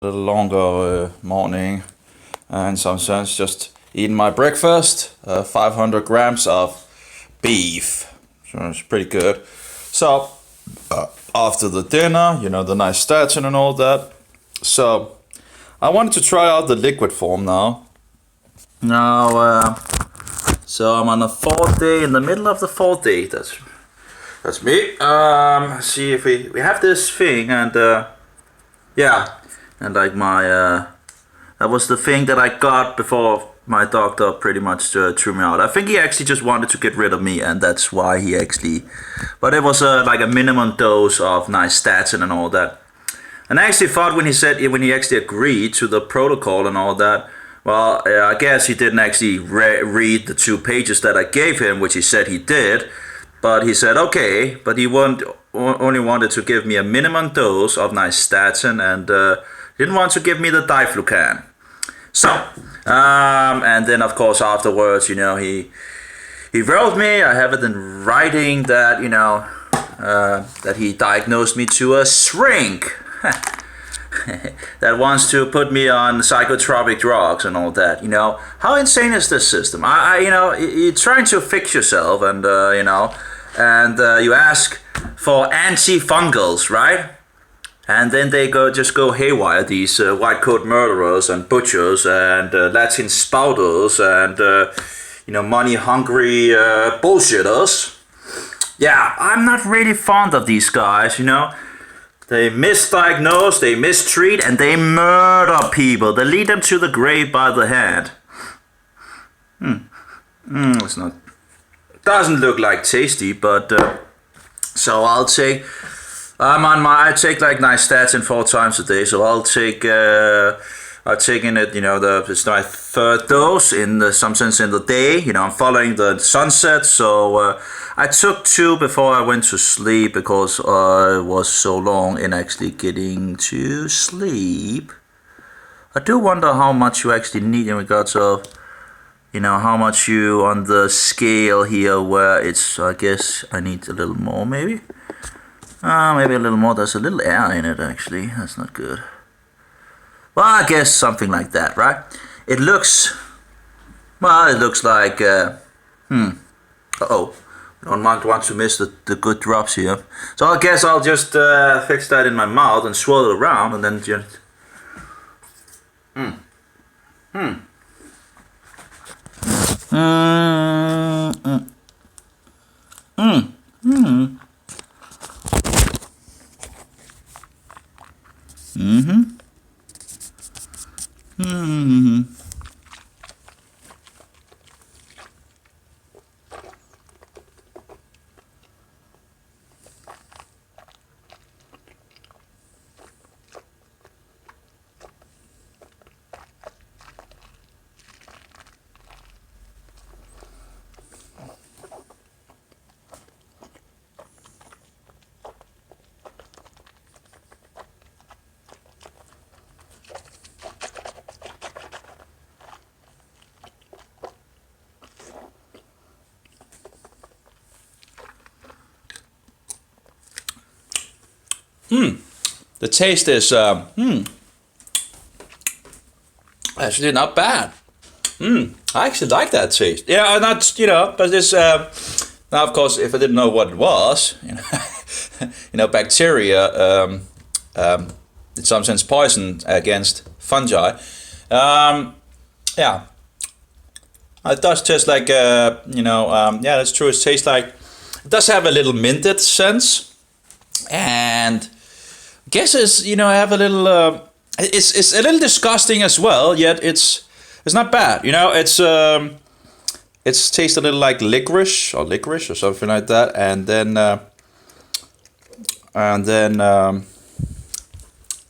A little longer morning, in some sense, just eating my breakfast, 500 grams of beef, so it's pretty good. So after the dinner, the Nystatin and all that. So I wanted to try out the liquid form now. So I'm on the fourth day, in the middle of the fourth day. That's me. See if we have this thing, and yeah. And like that was the thing that I got before my doctor pretty much threw me out. I think he actually just wanted to get rid of me, and that's why he actually. But it was like a minimum dose of Nystatin and all that. And I actually thought when he actually agreed to the protocol and all that, well, I guess he didn't actually read the 2 pages that I gave him, which he said he did. But he said okay, but he only wanted to give me a minimum dose of Nystatin and. Didn't want to give me the diflucan. So, and then of course afterwards, he wrote me. I have it in writing that that he diagnosed me to a shrink that wants to put me on psychotropic drugs and all that. How insane is this system? You're trying to fix yourself, and you ask for antifungals, right? And then they just go haywire, these white coat murderers and butchers and Latin spouters and money hungry bullshitters. Yeah, I'm not really fond of these guys. They misdiagnose, they mistreat, and they murder people. They lead them to the grave by the hand. It's not. Doesn't look like tasty, but so I'll take. I take like Nystatin 4 times a day, so I've taken it, it's my 3rd dose in some sense in the day. I'm following the sunset, so I took 2 before I went to sleep because I was so long in actually getting to sleep. I do wonder how much you actually need in regards of, how much you on the scale here where it's, I guess I need a little more maybe. Maybe a little more. There's a little air in it, actually. That's not good. Well, I guess something like that, right? It looks like, uh-oh. Don't want to miss the good drops here. So I guess I'll just fix that in my mouth and swirl it around and then just... The taste is actually not bad. I actually like that taste. Yeah, not but this now of course if I didn't know what it was, bacteria in some sense poison against fungi. Yeah, it does taste like yeah, that's true. It tastes like it does have a little minted sense, and I guess it's I have a little it's a little disgusting as well, yet it's not bad. It's tastes a little like licorice or something like that, and then a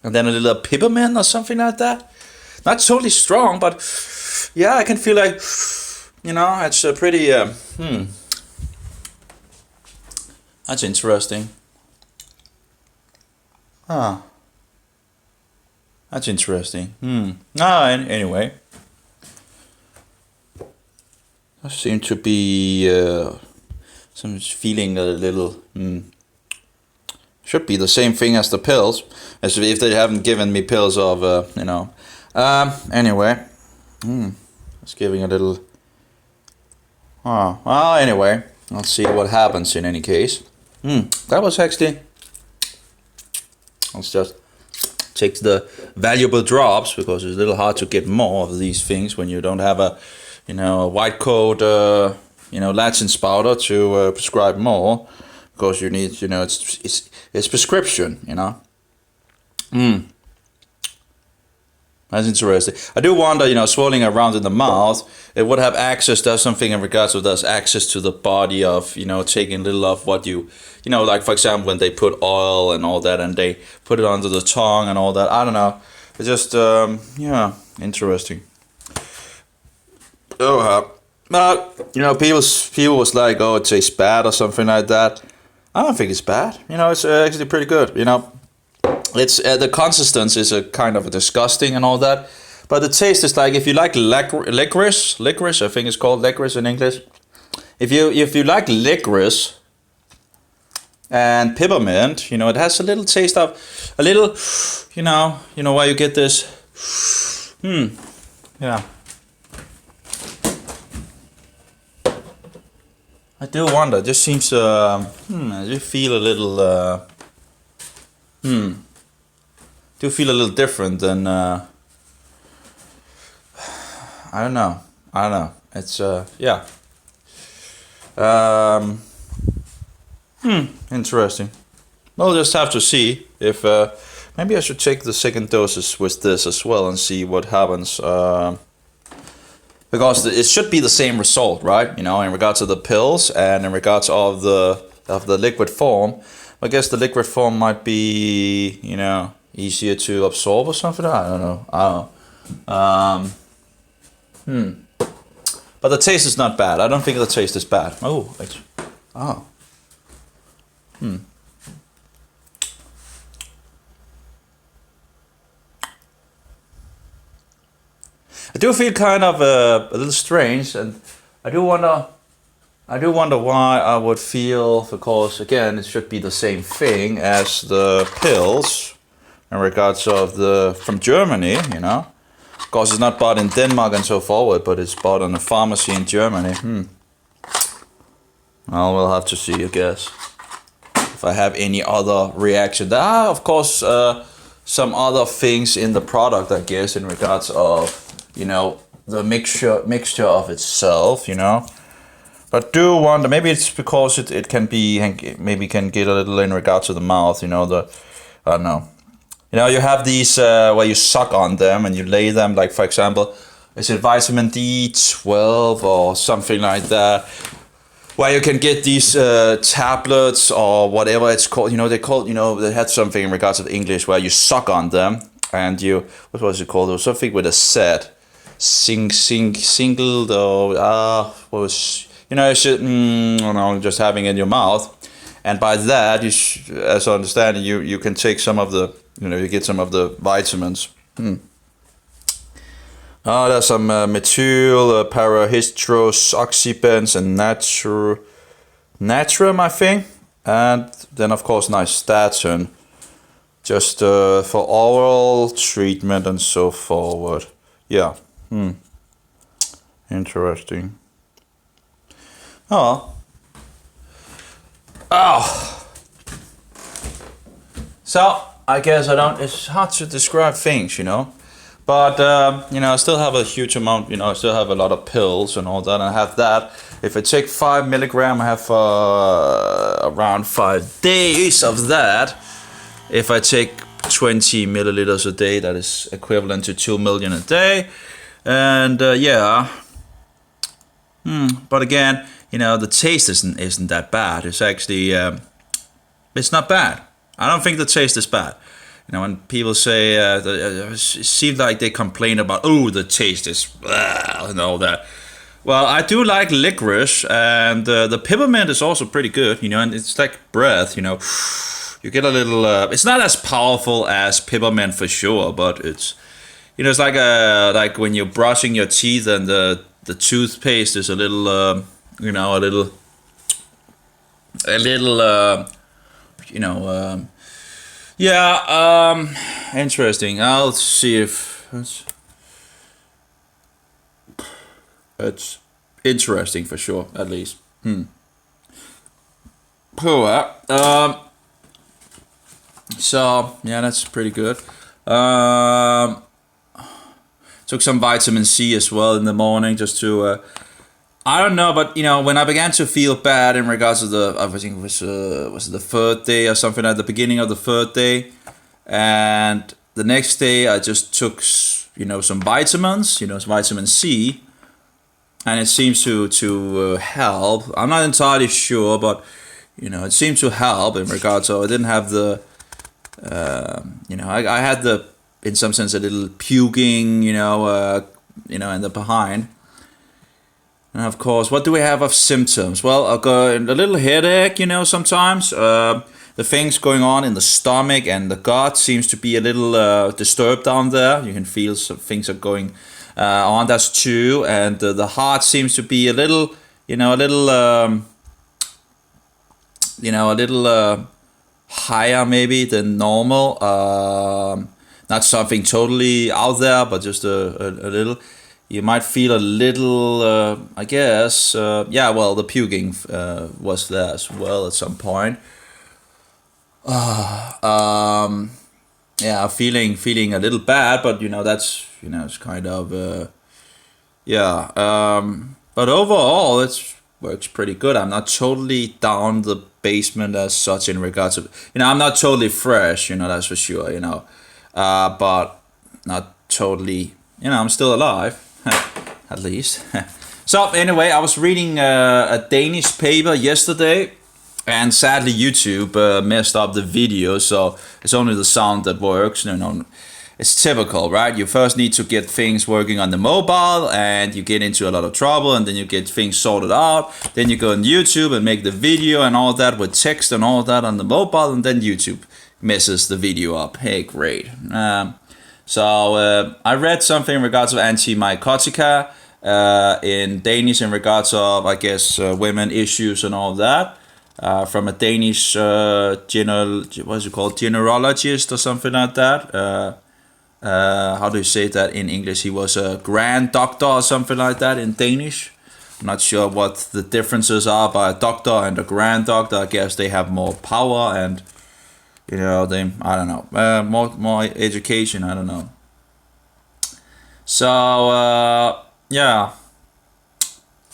little peppermint or something like that. Not totally strong, but yeah, I can feel like it's a pretty that's interesting. Huh. That's interesting. Anyway. I seem to be some feeling a little should be the same thing as the pills, as if they haven't given me pills of, you know. Anyway, it's giving a little. Oh, well, anyway, let's see what happens in any case. That was actually. Let's just take the valuable drops, because it's a little hard to get more of these things when you don't have a, you know, a white coat, you know, Latin spouter to prescribe more, because you need, you know, it's prescription, you know. That's interesting. I do wonder, you know, swirling around in the mouth, it would have access, does something in regards to, does access to the body of, you know, taking a little of what you know, like for example, when they put oil and all that and they put it under the tongue and all that. I don't know. It's just, yeah, interesting. Oh, but, you know, people was like, oh, it tastes bad or something like that. I don't think it's bad. You know, it's actually pretty good, you know. It's the consistency is a kind of disgusting and all that, but the taste is like, if you like licorice, I think it's called licorice in English. If you like licorice and peppermint, you know, it has a little taste of a little, you know why you get this. Yeah. I do wonder. It just seems I just feel a little do feel a little different than I don't know. It's yeah. Interesting. We'll just have to see if maybe I should take the second doses with this as well and see what happens. Because it should be the same result, right? You know, in regards to the pills and in regards of the liquid form. I guess the liquid form might be, you know, easier to absorb or something. I don't know. But the taste is not bad. I don't think the taste is bad. Oh, I do feel kind of a little strange, and I do wonder why I would feel, because again, it should be the same thing as the pills in regards of from Germany, you know, because it's not bought in Denmark and so forward, but it's bought in a pharmacy in Germany. Well, we'll have to see, I guess, if I have any other reaction. There are, of course, some other things in the product, I guess, in regards of, you know, the mixture of itself, you know. But do wonder, maybe it's because it can be, maybe can get a little in regards to the mouth, you know, I don't know. You know, you have these where you suck on them and you lay them, like for example, is it vitamin D12 or something like that, where you can get these tablets or whatever it's called, you know, they had something in regards to English where you suck on them and you, what was it called? It was something with a set, single, or, what was, you know, it's just, just having it in your mouth. And by that, as I understand it, you can take some of the, you know, you get some of the vitamins. Oh, there's some methyl, parahydrous, oxybens, and natrium, I think. And then, of course, Nystatin, just for oral treatment and so forward. Yeah. Interesting. Oh. So, I guess it's hard to describe things, you know. But, you know, I still have a huge amount, you know, I still have a lot of pills and all that. And I have that. If I take 5 milligram, I have around 5 days of that. If I take 20 milliliters a day, that is equivalent to 2 million a day. And, yeah. But again, you know, the taste isn't that bad. It's actually, it's not bad. I don't think the taste is bad. You know, when people say, it seems like they complain about, oh, the taste is, and all that. Well, I do like licorice, and the peppermint is also pretty good, you know, and it's like breath, you know. You get a little, it's not as powerful as peppermint for sure, but it's, you know, it's like when you're brushing your teeth and the toothpaste is a little, you know, you know, Yeah, interesting. I'll see if it's interesting for sure, at least. Poor. So yeah, that's pretty good. Took some vitamin C as well in the morning just to. I don't know, but when I began to feel bad in regards to I think it was the third day or something at the beginning of the third day, and the next day I just took some vitamins, some vitamin C, and it seems to help. I'm not entirely sure, but it seemed to help in regards. So I didn't have the, I had the, in some sense, a little puking, in the behind. And of course, what do we have of symptoms? Well, I've got a little headache, sometimes. The things going on in the stomach and the gut seems to be a little disturbed down there. You can feel some things are going on. That's true. And the heart seems to be a little, higher maybe than normal. Not something totally out there, but just a little. You might feel a little, I guess, well, the puking was there as well at some point. Feeling a little bad, but that's, it's kind of, but overall, it works pretty good. I'm not totally down the basement as such in regards to, I'm not totally fresh, that's for sure, but not totally, I'm still alive. At least. So anyway, I was reading a Danish paper yesterday, and sadly YouTube messed up the video, so it's only the sound that works. It's typical, right? You first need to get things working on the mobile, and you get into a lot of trouble, and then you get things sorted out. Then you go on YouTube and make the video and all that with text and all that on the mobile, and then YouTube messes the video up. Hey, great. So I read something in regards of anti-mycotica in Danish in regards of, I guess, women issues and all that from a Danish generologist or something like that. How do you say that in English? He was a grand doctor or something like that in Danish. I'm not sure what the differences are by a doctor and a grand doctor. I guess they have more power and I don't know, more education, I don't know. So,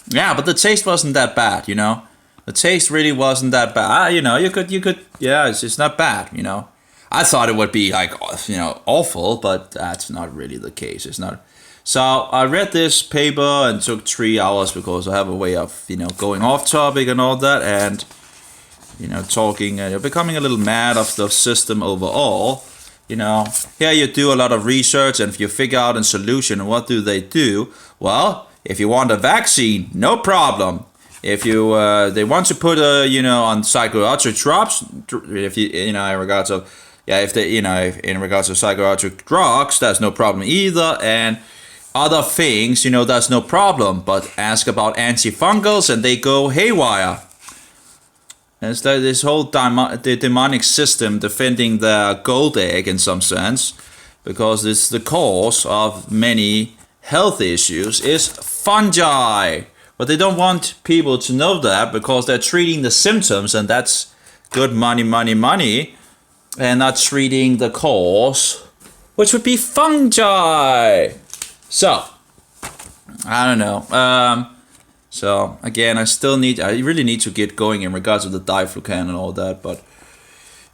but the taste wasn't that bad, The taste really wasn't that bad. You could, it's not bad, I thought it would be like, awful, but that's not really the case. It's not. So I read this paper and took 3 hours because I have a way of, going off topic and all that, and talking, you're becoming a little mad of the system overall. Here you do a lot of research, and if you figure out a solution, what do they do? Well, if you want a vaccine, no problem. If you they want to put on psychoactive drugs, if in regards of in regards to psychoactive drugs, that's no problem either, and other things, that's no problem. But ask about antifungals, and they go haywire. It's like this whole the demonic system defending the gold egg in some sense, because it's the cause of many health issues is fungi. But they don't want people to know that because they're treating the symptoms, and that's good money, and not treating the cause, which would be fungi. So, I don't know. So again, I really need to get going in regards to the diflucan and all that. But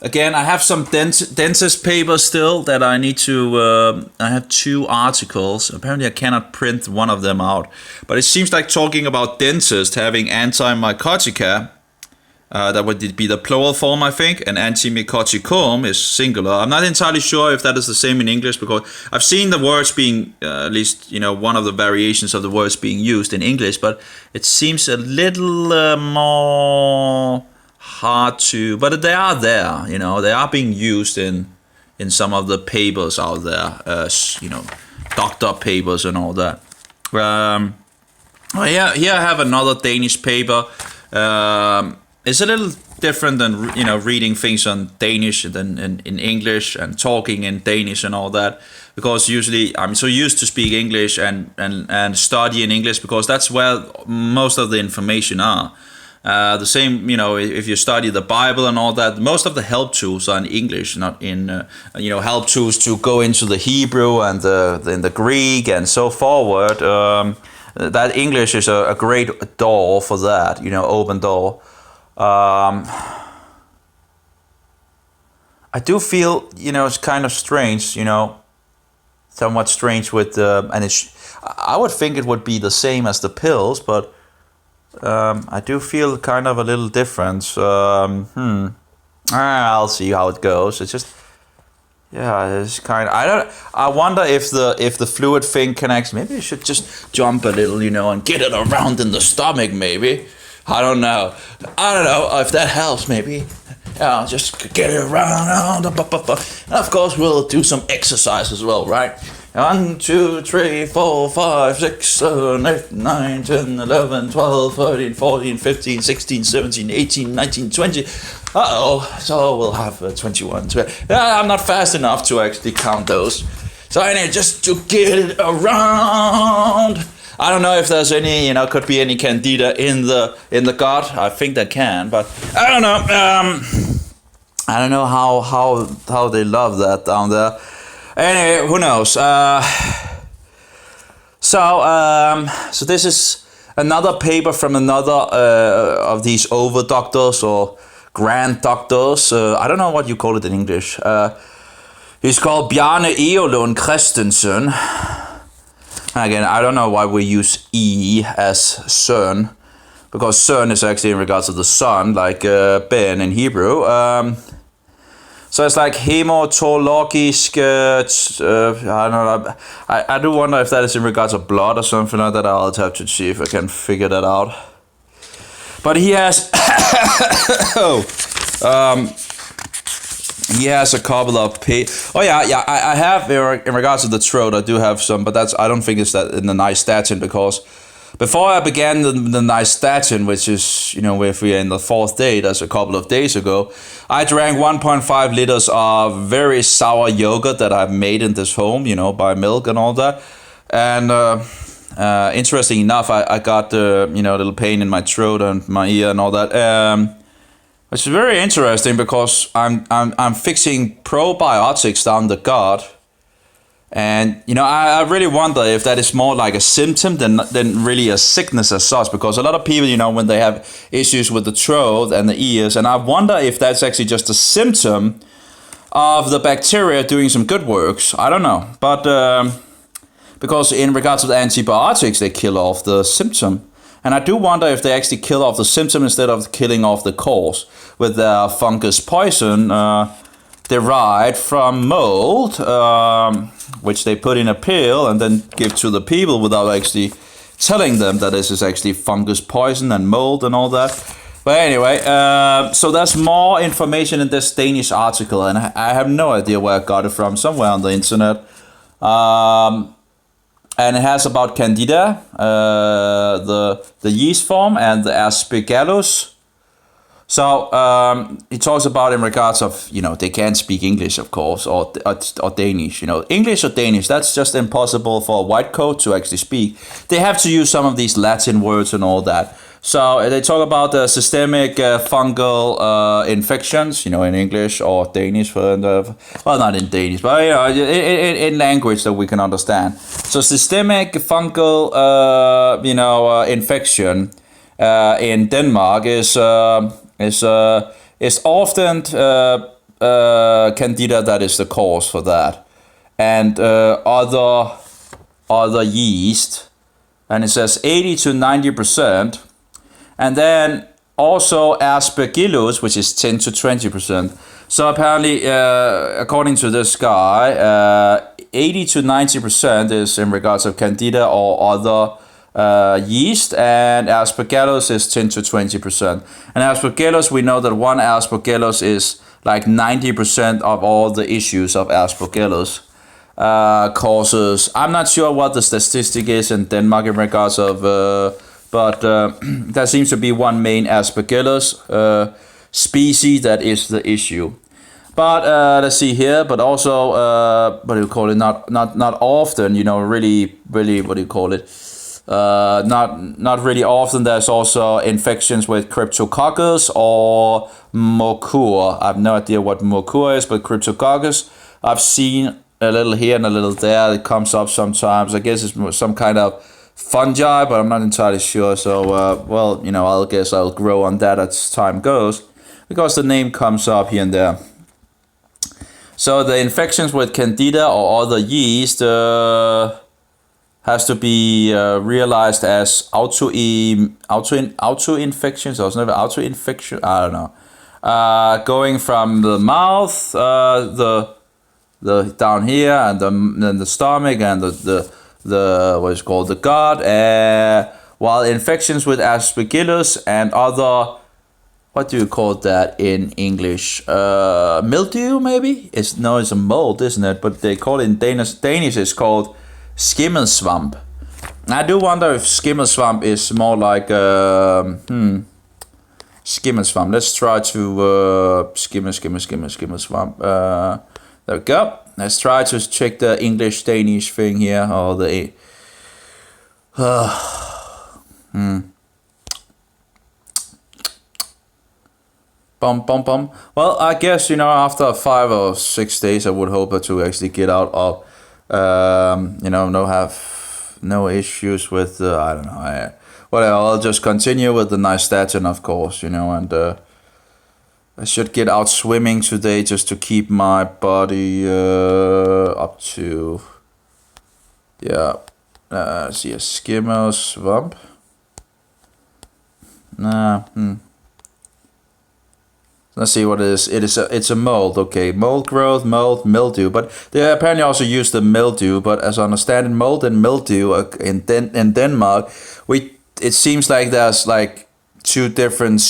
again, I have some dentist papers still that I need to. I have 2 articles. Apparently, I cannot print one of them out. But it seems like talking about dentists having anti-mycotica. That would be the plural form, I think, and antimycoticum is singular. I'm not entirely sure if that is the same in English, because I've seen the words being, at least, one of the variations of the words being used in English, but it seems a little more hard to, but they are there, they are being used in some of the papers out there, doctor papers and all that. Here I have another Danish paper. It's a little different than reading things on Danish than in English and talking in Danish and all that, because usually I'm so used to speak English and study in English because that's where most of the information are. The same, if you study the Bible and all that, most of the help tools are in English, not in, help tools to go into the Hebrew and in the Greek and so forward. That English is a great door for that, open door. I do feel, it's kind of strange, somewhat strange with, and I would think it would be the same as the pills, but I do feel kind of a little difference. I'll see how it goes. It's just, it's kind of. I wonder if the fluid thing connects. Maybe I should just jump a little, and get it around in the stomach. Maybe I don't know if that helps. Maybe. Yeah, just get it around. And of course, we'll do some exercise as well, right? 1, 2, 3, 4, 5, 6, 7, 8, 9, 10, 11, 12, 13, 14, 15, 16, 17, 18, 19, 20. So we'll have 21. I'm not fast enough to actually count those. So I need just to get it around. I don't know if there's any, could be any candida in the gut. I think there can, but I don't know. I don't know how they love that down there. Anyway, who knows? So this is another paper from another of these over doctors or grand doctors. I don't know what you call it in English. He's called Bjarne Eolund Christensen. Again, I don't know why we use E as Søn, because Søn is actually in regards to the sun, like Ben in Hebrew. So it's like hematologisk, I don't know, I do wonder if that is in regards to blood or something like that. I'll have to see if I can figure that out. But he has, he has a couple of I have in regards to the throat, I do have some, but I don't think it's that in the Nystatin, because before I began the Nystatin, which is, if we are in the 4th day, that's a couple of days ago, I drank 1.5 liters of very sour yogurt that I've made in this home, by milk and all that. And interesting enough, I got a little pain in my throat and my ear and all that. Which is very interesting because I'm fixing probiotics down the gut. And, I really wonder if that is more like a symptom than really a sickness as such. Because a lot of people, when they have issues with the throat and the ears, and I wonder if that's actually just a symptom of the bacteria doing some good works. I don't know. But because in regards to the antibiotics, they kill off the symptom. And I do wonder if they actually kill off the symptom instead of killing off the cause with their fungus poison derived from mold, which they put in a pill and then give to the people without actually telling them that this is actually fungus poison and mold and all that. But anyway, so there's more information in this Danish article, and I have no idea where I got it from, somewhere on the internet. And it has about Candida, the yeast form, and the Aspergillus. So it talks about in regards of, they can't speak English, of course, or Danish. English or Danish, that's just impossible for a white coat to actually speak. They have to use some of these Latin words and all that. So they talk about the systemic fungal infections, in English or Danish. Well, not in Danish, but in language that we can understand. So systemic fungal, infection in Denmark is often Candida that is the cause for that, and other yeast, and it says 80 to 90%. And then also Aspergillus, which is 10 to 20%. So apparently, according to this guy, 80 to 90% is in regards of Candida or other yeast, and Aspergillus is 10 to 20%. And Aspergillus, we know that one Aspergillus is like 90% of all the issues of Aspergillus causes. I'm not sure what the statistic is in Denmark in regards of... but there seems to be one main Aspergillus species that is the issue. But let's see here. But also, what do you call it? Not often. Really, really. What do you call it? Not really often. There's also infections with Cryptococcus or Mokur. I have no idea what Mokur is, but Cryptococcus I've seen a little here and a little there. It comes up sometimes. I guess it's some kind of fungi, but I'm not entirely sure. So, well, I guess I'll grow on that as time goes, because the name comes up here and there. So the infections with Candida or other yeast has to be realized as auto-infections, or it's never auto-infection. I don't know. Going from the mouth, the down here, and then the stomach, and the what is called the gut. While infections with Aspergillus and other, what do you call that in English? Mildew, maybe? It's a mold, isn't it? But they call it in Danish it's called skimmelsvamp. I do wonder if skimmelsvamp is more like skimmelsvamp. Let's try to skimmelsvamp. There we go. Let's try to check the English-Danish thing here, or the Bum. Well, I guess, after 5 or 6 days, I would hope to actually get out of, have no issues with, I don't know. I'll just continue with the Nystatin, of course, and I should get out swimming today just to keep my body up to, see a skimmelsvamp. Let's see what it is. It's a mold. Okay, mold growth, mold, mildew. But they apparently also use the mildew. But as I understand it, mold and mildew in Denmark, it seems like there's like two different,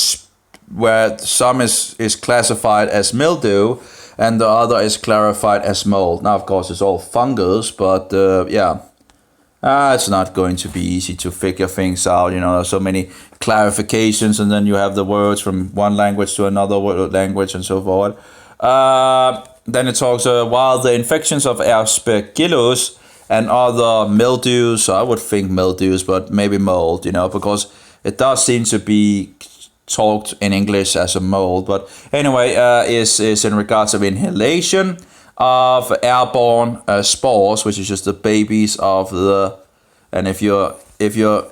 where some is classified as mildew and the other is clarified as mold. Now, of course, it's all fungus, but it's not going to be easy to figure things out. There's so many clarifications, and then you have the words from one language to another language and so forth. Then it talks while the infections of Aspergillus and other mildews, I would think mildews, but maybe mold, because it does seem to be talked in English as a mold. But anyway, is in regards of inhalation of airborne spores, which is just the babies of the. And if you're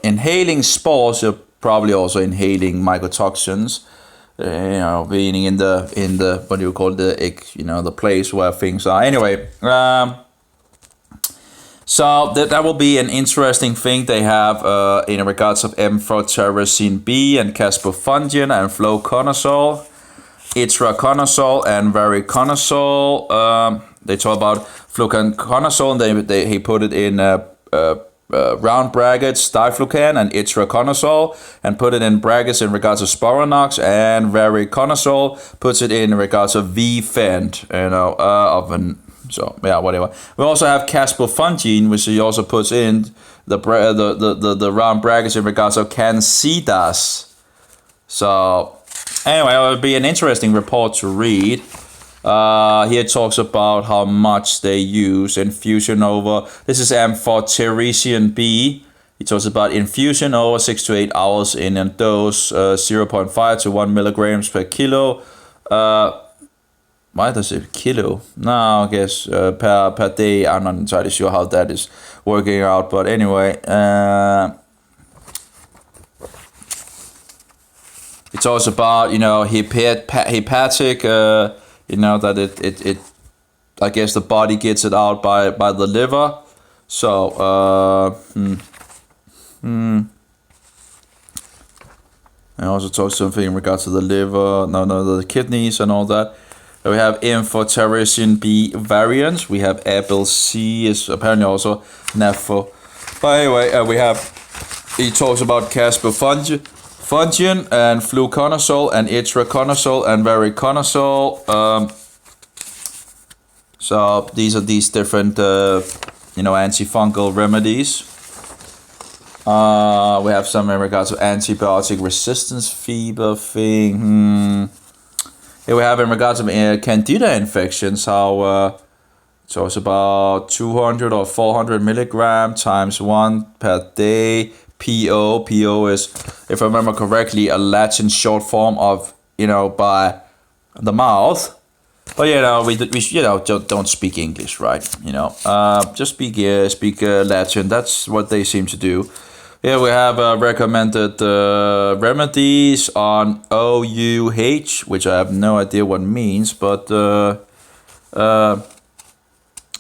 inhaling spores, you're probably also inhaling mycotoxins. Being in the what do you call the place where things are. Anyway, so that will be an interesting thing they have in regards of amphotericin B and caspofungin and fluconazole, itraconazole and variconazole. They talk about fluconazole, and he put it in round brackets diflucan and itraconazole, and put it in brackets in regards of sporanox, and variconazole puts it in regards of VFend, so yeah, whatever. We also have caspofungin, which he also puts in the round brackets in regards of cansidas. So anyway, it will be an interesting report to read. Here it talks about how much they use infusion over. This is amphotericin B. He talks about infusion over 6 to 8 hours in a dose 0.5 to 1 milligrams per kilo. Why does it kilo? No, I guess per day. I'm not entirely sure how that is working out, but anyway, it's also about hepatic. That it I guess the body gets it out by the liver. So I also talk something in regards to the liver, the kidneys and all that. We have amphotericin B variants. We have Abel C is apparently also NAFO. But anyway, he talks about caspofungin and fluconazole and itraconazole and variconazole. So these are these different antifungal remedies. We have some in regards to antibiotic resistance fever thing. here we have in regards of candida infections, how so it's about 200 or 400 milligram times 1 per day. PO is, if I remember correctly, a Latin short form of, by the mouth. But we don't speak English, right? Just speak Latin. That's what they seem to do. Here we have recommended remedies on OUH, which I have no idea what means, but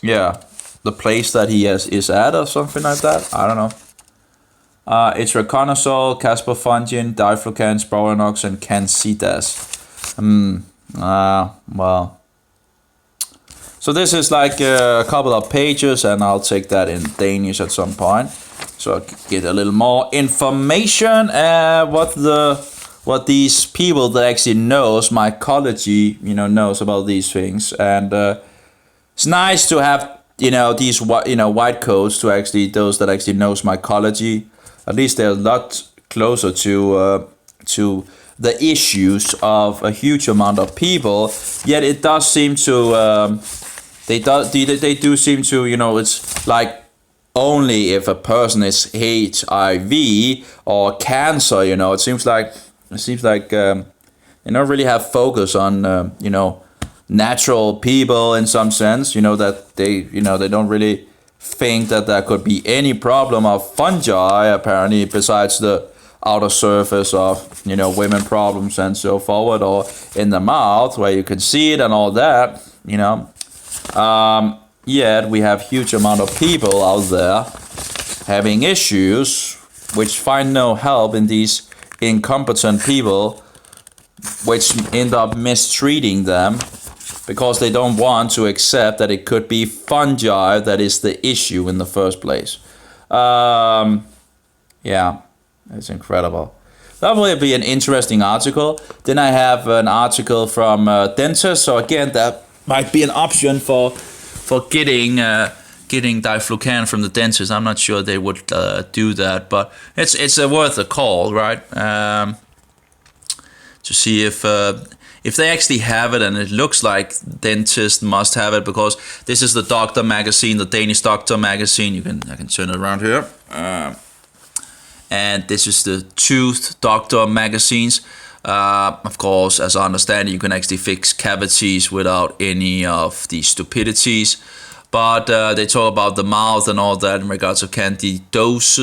yeah, the place that he is at or something like that. I don't know. It's Reconazole, Caspofungin, Diflucan, Sporanox, and Cansidas. Well. So this is like a couple of pages, and I'll take that in Danish at some point. So I'll get a little more information. What these people that actually knows mycology, knows about these things, and it's nice to have these white coats to actually those that actually knows mycology. At least they're a lot closer to the issues of a huge amount of people. Yet it does seem to they do seem to it's like only if a person is HIV or cancer. It seems like they don't really have focus on natural people in some sense. That they don't really think that there could be any problem of fungi apparently besides the outer surface of women problems and so forward, or in the mouth where you can see it and all that. Yet we have huge amount of people out there having issues which find no help in these incompetent people, which end up mistreating them because they don't want to accept that it could be fungi that is the issue in the first place. Yeah, it's incredible. That will be an interesting article. Then I have an article from dentists. So again, that might be an option for getting Diflucan from the dentist. I'm not sure they would do that, but it's worth a call, right? To see if they actually have it, and it looks like dentists must have it, because this is the doctor magazine, the Danish doctor magazine. I can turn it around here. And this is the tooth doctor magazines. Of course, as I understand it, you can actually fix cavities without any of the stupidities. But they talk about the mouth and all that in regards to candidose.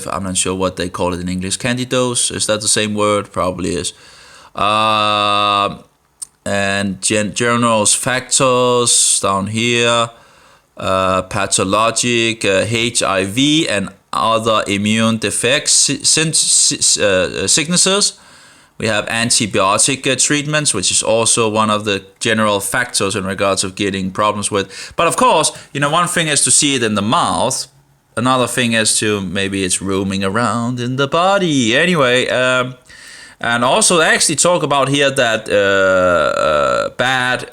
I'm not sure what they call it in English. Candidose, is that the same word? Probably is. And journals factors down here, pathologic, HIV and other immune defects, sicknesses. We have antibiotic treatments, which is also one of the general factors in regards of getting problems with. But of course, one thing is to see it in the mouth. Another thing is to maybe it's roaming around in the body. Anyway, and also they actually talk about here that bad,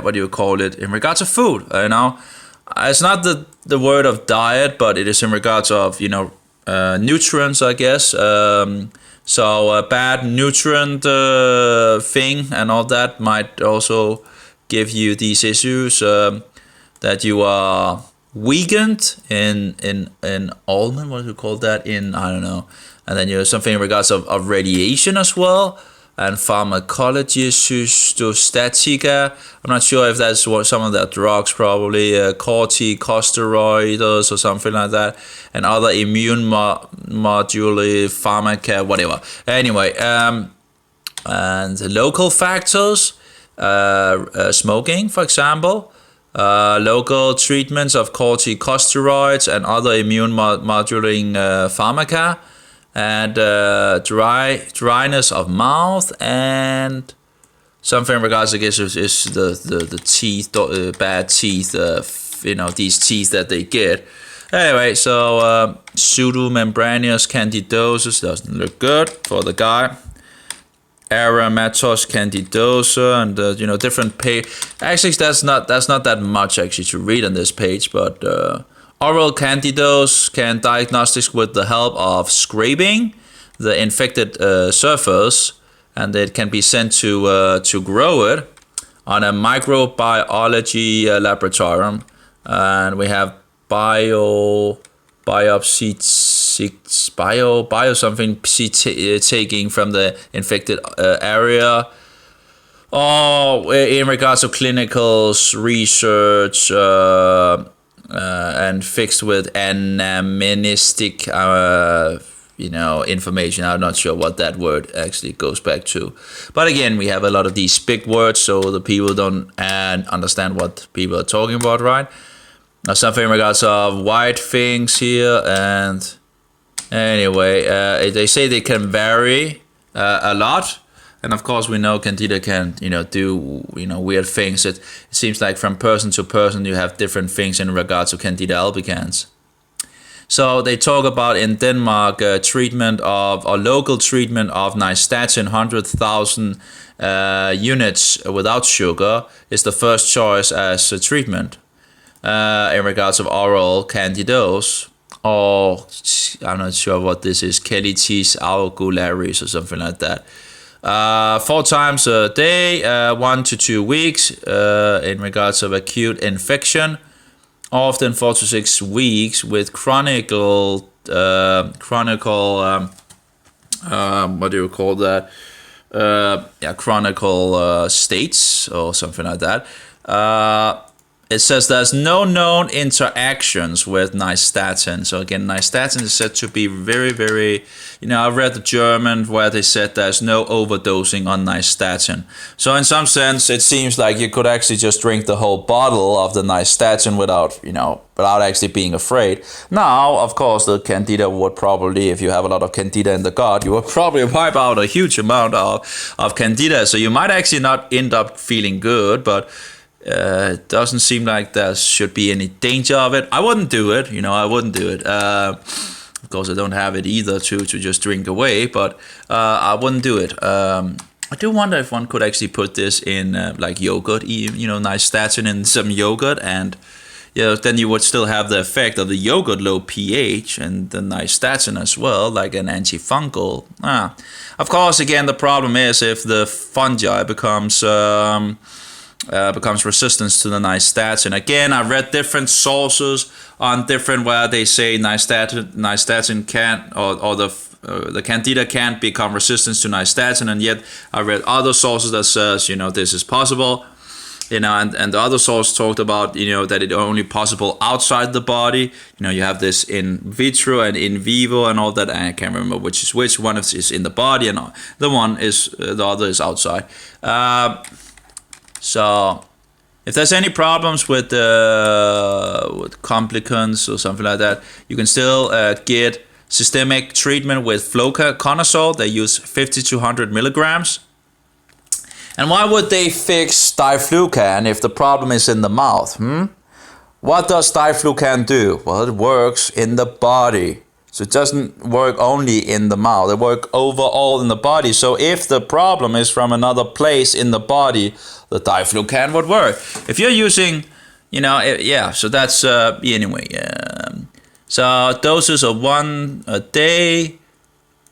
what do you call it, in regards to food, It's not the word of diet, but it is in regards of, nutrients, I guess. So a bad nutrient thing and all that might also give you these issues, that you are weakened in almond, what do you call that, I don't know. And then you have something in regards of radiation as well, and pharmacology, cystostatica. I'm not sure if that's what some of the drugs, probably corticosteroids or something like that, and other immune modulating pharmaca, whatever. Anyway, and the local factors, smoking, for example, local treatments of corticosteroids and other immune modulating pharmaca, and dryness of mouth, and something in regards, I guess, is the teeth, bad teeth, these teeth that they get. Anyway, so pseudomembranous candidosis doesn't look good for the guy. Aromatous candidosa, and different page. Actually, that's not that much actually to read on this page, but oral candidose can diagnostics with the help of scraping the infected surface and it can be sent to grow it on a microbiology laboratorium, and we have biopsy something taking from the infected area. In regards to clinicals, research, and fixed with anamnestic, information. I'm not sure what that word actually goes back to. But again, we have a lot of these big words, so the people don't understand what people are talking about, right? Something in regards of white things here, and anyway, they say they can vary a lot. And of course, we know Candida can, do, weird things. It seems like from person to person, you have different things in regards to Candida albicans. So they talk about in Denmark local treatment of Nystatin 100,000 units without sugar is the first choice as a treatment in regards of oral candidose. Or I'm not sure what this is, Colitis algularis or something like that. 4 times a day, 1 to 2 weeks in regards of acute infection, often 4 to 6 weeks with chronicle, what do you call that? Chronicle states or something like that. It says there's no known interactions with Nystatin. So again, Nystatin is said to be very, very, I read the German where they said there's no overdosing on Nystatin. So in some sense, it seems like you could actually just drink the whole bottle of the Nystatin without actually being afraid. Now, of course, the Candida would probably, if you have a lot of Candida in the gut, you would probably wipe out a huge amount of Candida. So you might actually not end up feeling good, but it doesn't seem like there should be any danger of it. I wouldn't do it, I wouldn't do it. Of course, I don't have it either to just drink away, but I wouldn't do it. I do wonder if one could actually put this in like yogurt, Nystatin in some yogurt, and then you would still have the effect of the yogurt low pH and the Nystatin as well, like an antifungal. Of course, again, the problem is if the fungi becomes resistance to the Nystatin. Again, I read different sources on different where they say Nystatin can't, or the Candida can't become resistant to Nystatin, and yet I read other sources that says this is possible. And the other source talked about that it's only possible outside the body. You have this in vitro and in vivo and all that. I can't remember which is which. One is in the body, and the other is outside. So, if there's any problems with complicants or something like that, you can still get systemic treatment with fluconazole. They use 50 to 100 milligrams. And why would they fix diflucan if the problem is in the mouth? What does diflucan do? Well, it works in the body. So it doesn't work only in the mouth, it works overall in the body. So if the problem is from another place in the body, the diflucan would work. If you're using, so that's, anyway. So doses of 1 a day,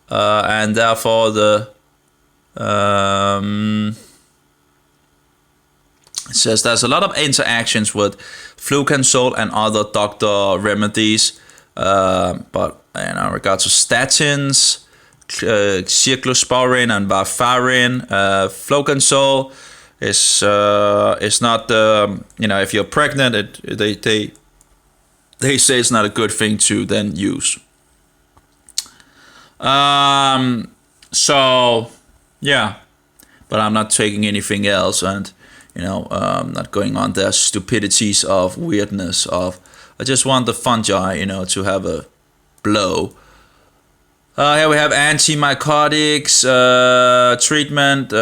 and therefore it says there's a lot of interactions with fluconazole and other doctor remedies, but in regards to statins, cyclosporin and warfarin, fluconazole is not if you're pregnant, they say it's not a good thing to then use. So yeah, but I'm not taking anything else, and not going on their stupidities of weirdness of. I just want the fungi, to have a blow. Here we have antimycotics treatment.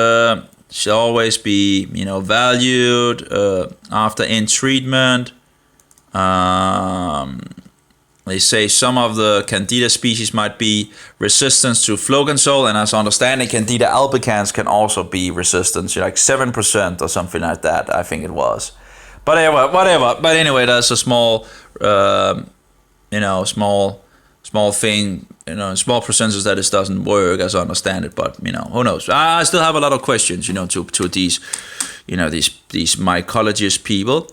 Should always be, valued after in treatment. They say some of the Candida species might be resistant to fluconazole, and as I understand it, Candida albicans can also be resistant, like 7% or something like that, I think it was. But anyway, whatever. But anyway, that's a small, small thing small percentage that it doesn't work, as I understand it. But who knows? I still have a lot of questions, to these, these mycologist people.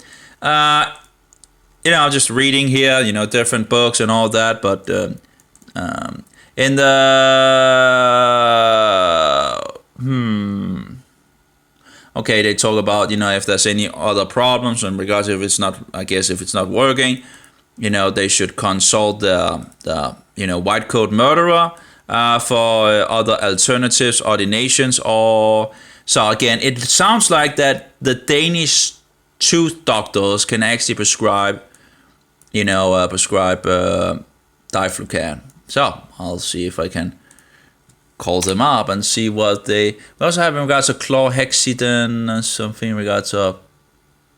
Just reading here, different books and all that. But in the okay, they talk about if there's any other problems in regards if it's not, I guess if it's not working, they should consult the white coat murderer for other alternatives, ordinations, or so again. It sounds like that the Danish tooth doctors can actually prescribe diflucan. So I'll see if I can call them up and see what we also have in regards to chlorhexidine and something in regards of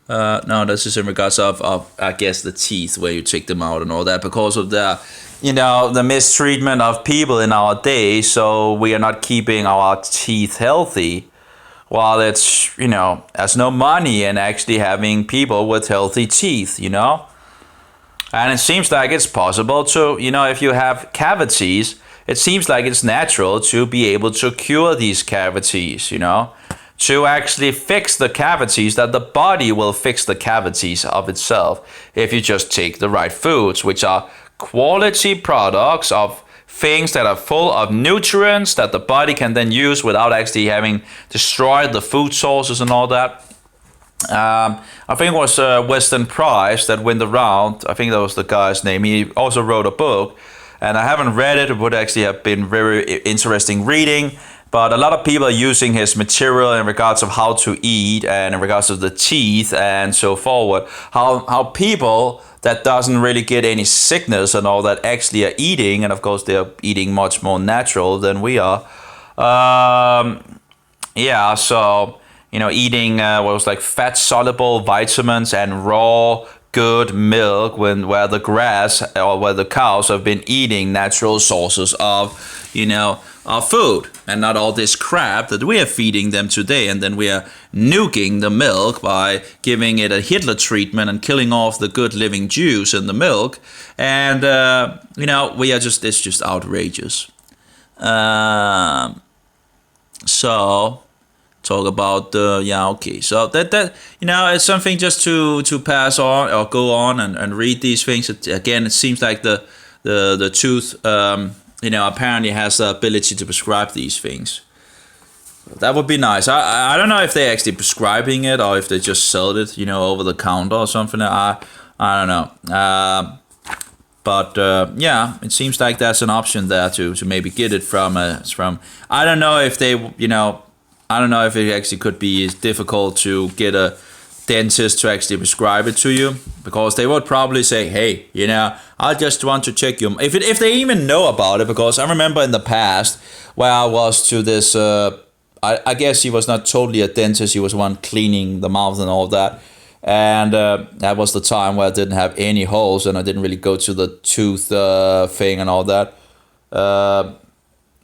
no, this is in regards of I guess the teeth, where you take them out and all that, because of the the mistreatment of people in our day. So we are not keeping our teeth healthy, while it's there's no money in actually having people with healthy teeth, and it seems like it's possible to, if you have cavities, it seems like it's natural to be able to cure these cavities, to actually fix the cavities, that the body will fix the cavities of itself if you just take the right foods, which are quality products of things that are full of nutrients that the body can then use without actually having destroyed the food sources and all that. I think it was Weston Price that went around. I think that was the guy's name. He also wrote a book, and I haven't read it. It would actually have been very interesting reading. But a lot of people are using his material in regards of how to eat and in regards of the teeth and so forward. How people that doesn't really get any sickness and all that actually are eating, and of course they're eating much more natural than we are. So eating what was like fat soluble vitamins and raw good milk, where the grass or where the cows have been eating natural sources of our food, and not all this crap that we are feeding them today, and then we are nuking the milk by giving it a Hitler treatment and killing off the good living juice in the milk, and it's just outrageous. So talk about so that it's something just to pass on or go on and read these things. It seems like the tooth apparently has the ability to prescribe these things. That would be nice. I don't know if they're actually prescribing it or if they just sell it over the counter or something. I don't know. But it seems like that's an option there to maybe get it from. I don't know if they I don't know if it actually could be difficult to get a dentist to actually prescribe it to you, because they would probably say, hey, I just want to check you. If they even know about it, because I remember in the past where I was to this, I guess he was not totally a dentist, he was one cleaning the mouth and all that. And that was the time where I didn't have any holes and I didn't really go to the tooth thing and all that.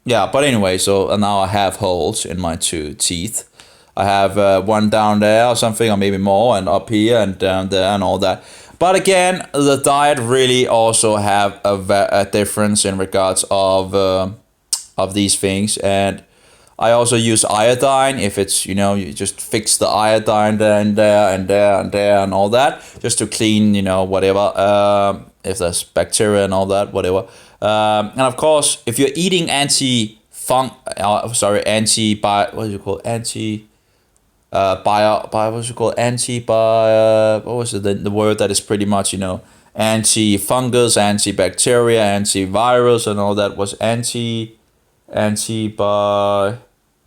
But anyway, so now I have holes in my two teeth. I have one down there or something, or maybe more, and up here and down there and all that. But again, the diet really also have a difference in regards of these things. And I also use iodine if it's, you just fix the iodine there and there and there and there and all that, just to clean, whatever, if there's bacteria and all that, whatever. And of course, if you're eating the word that is pretty much, anti-fungus, antibacteria, antivirus and all that was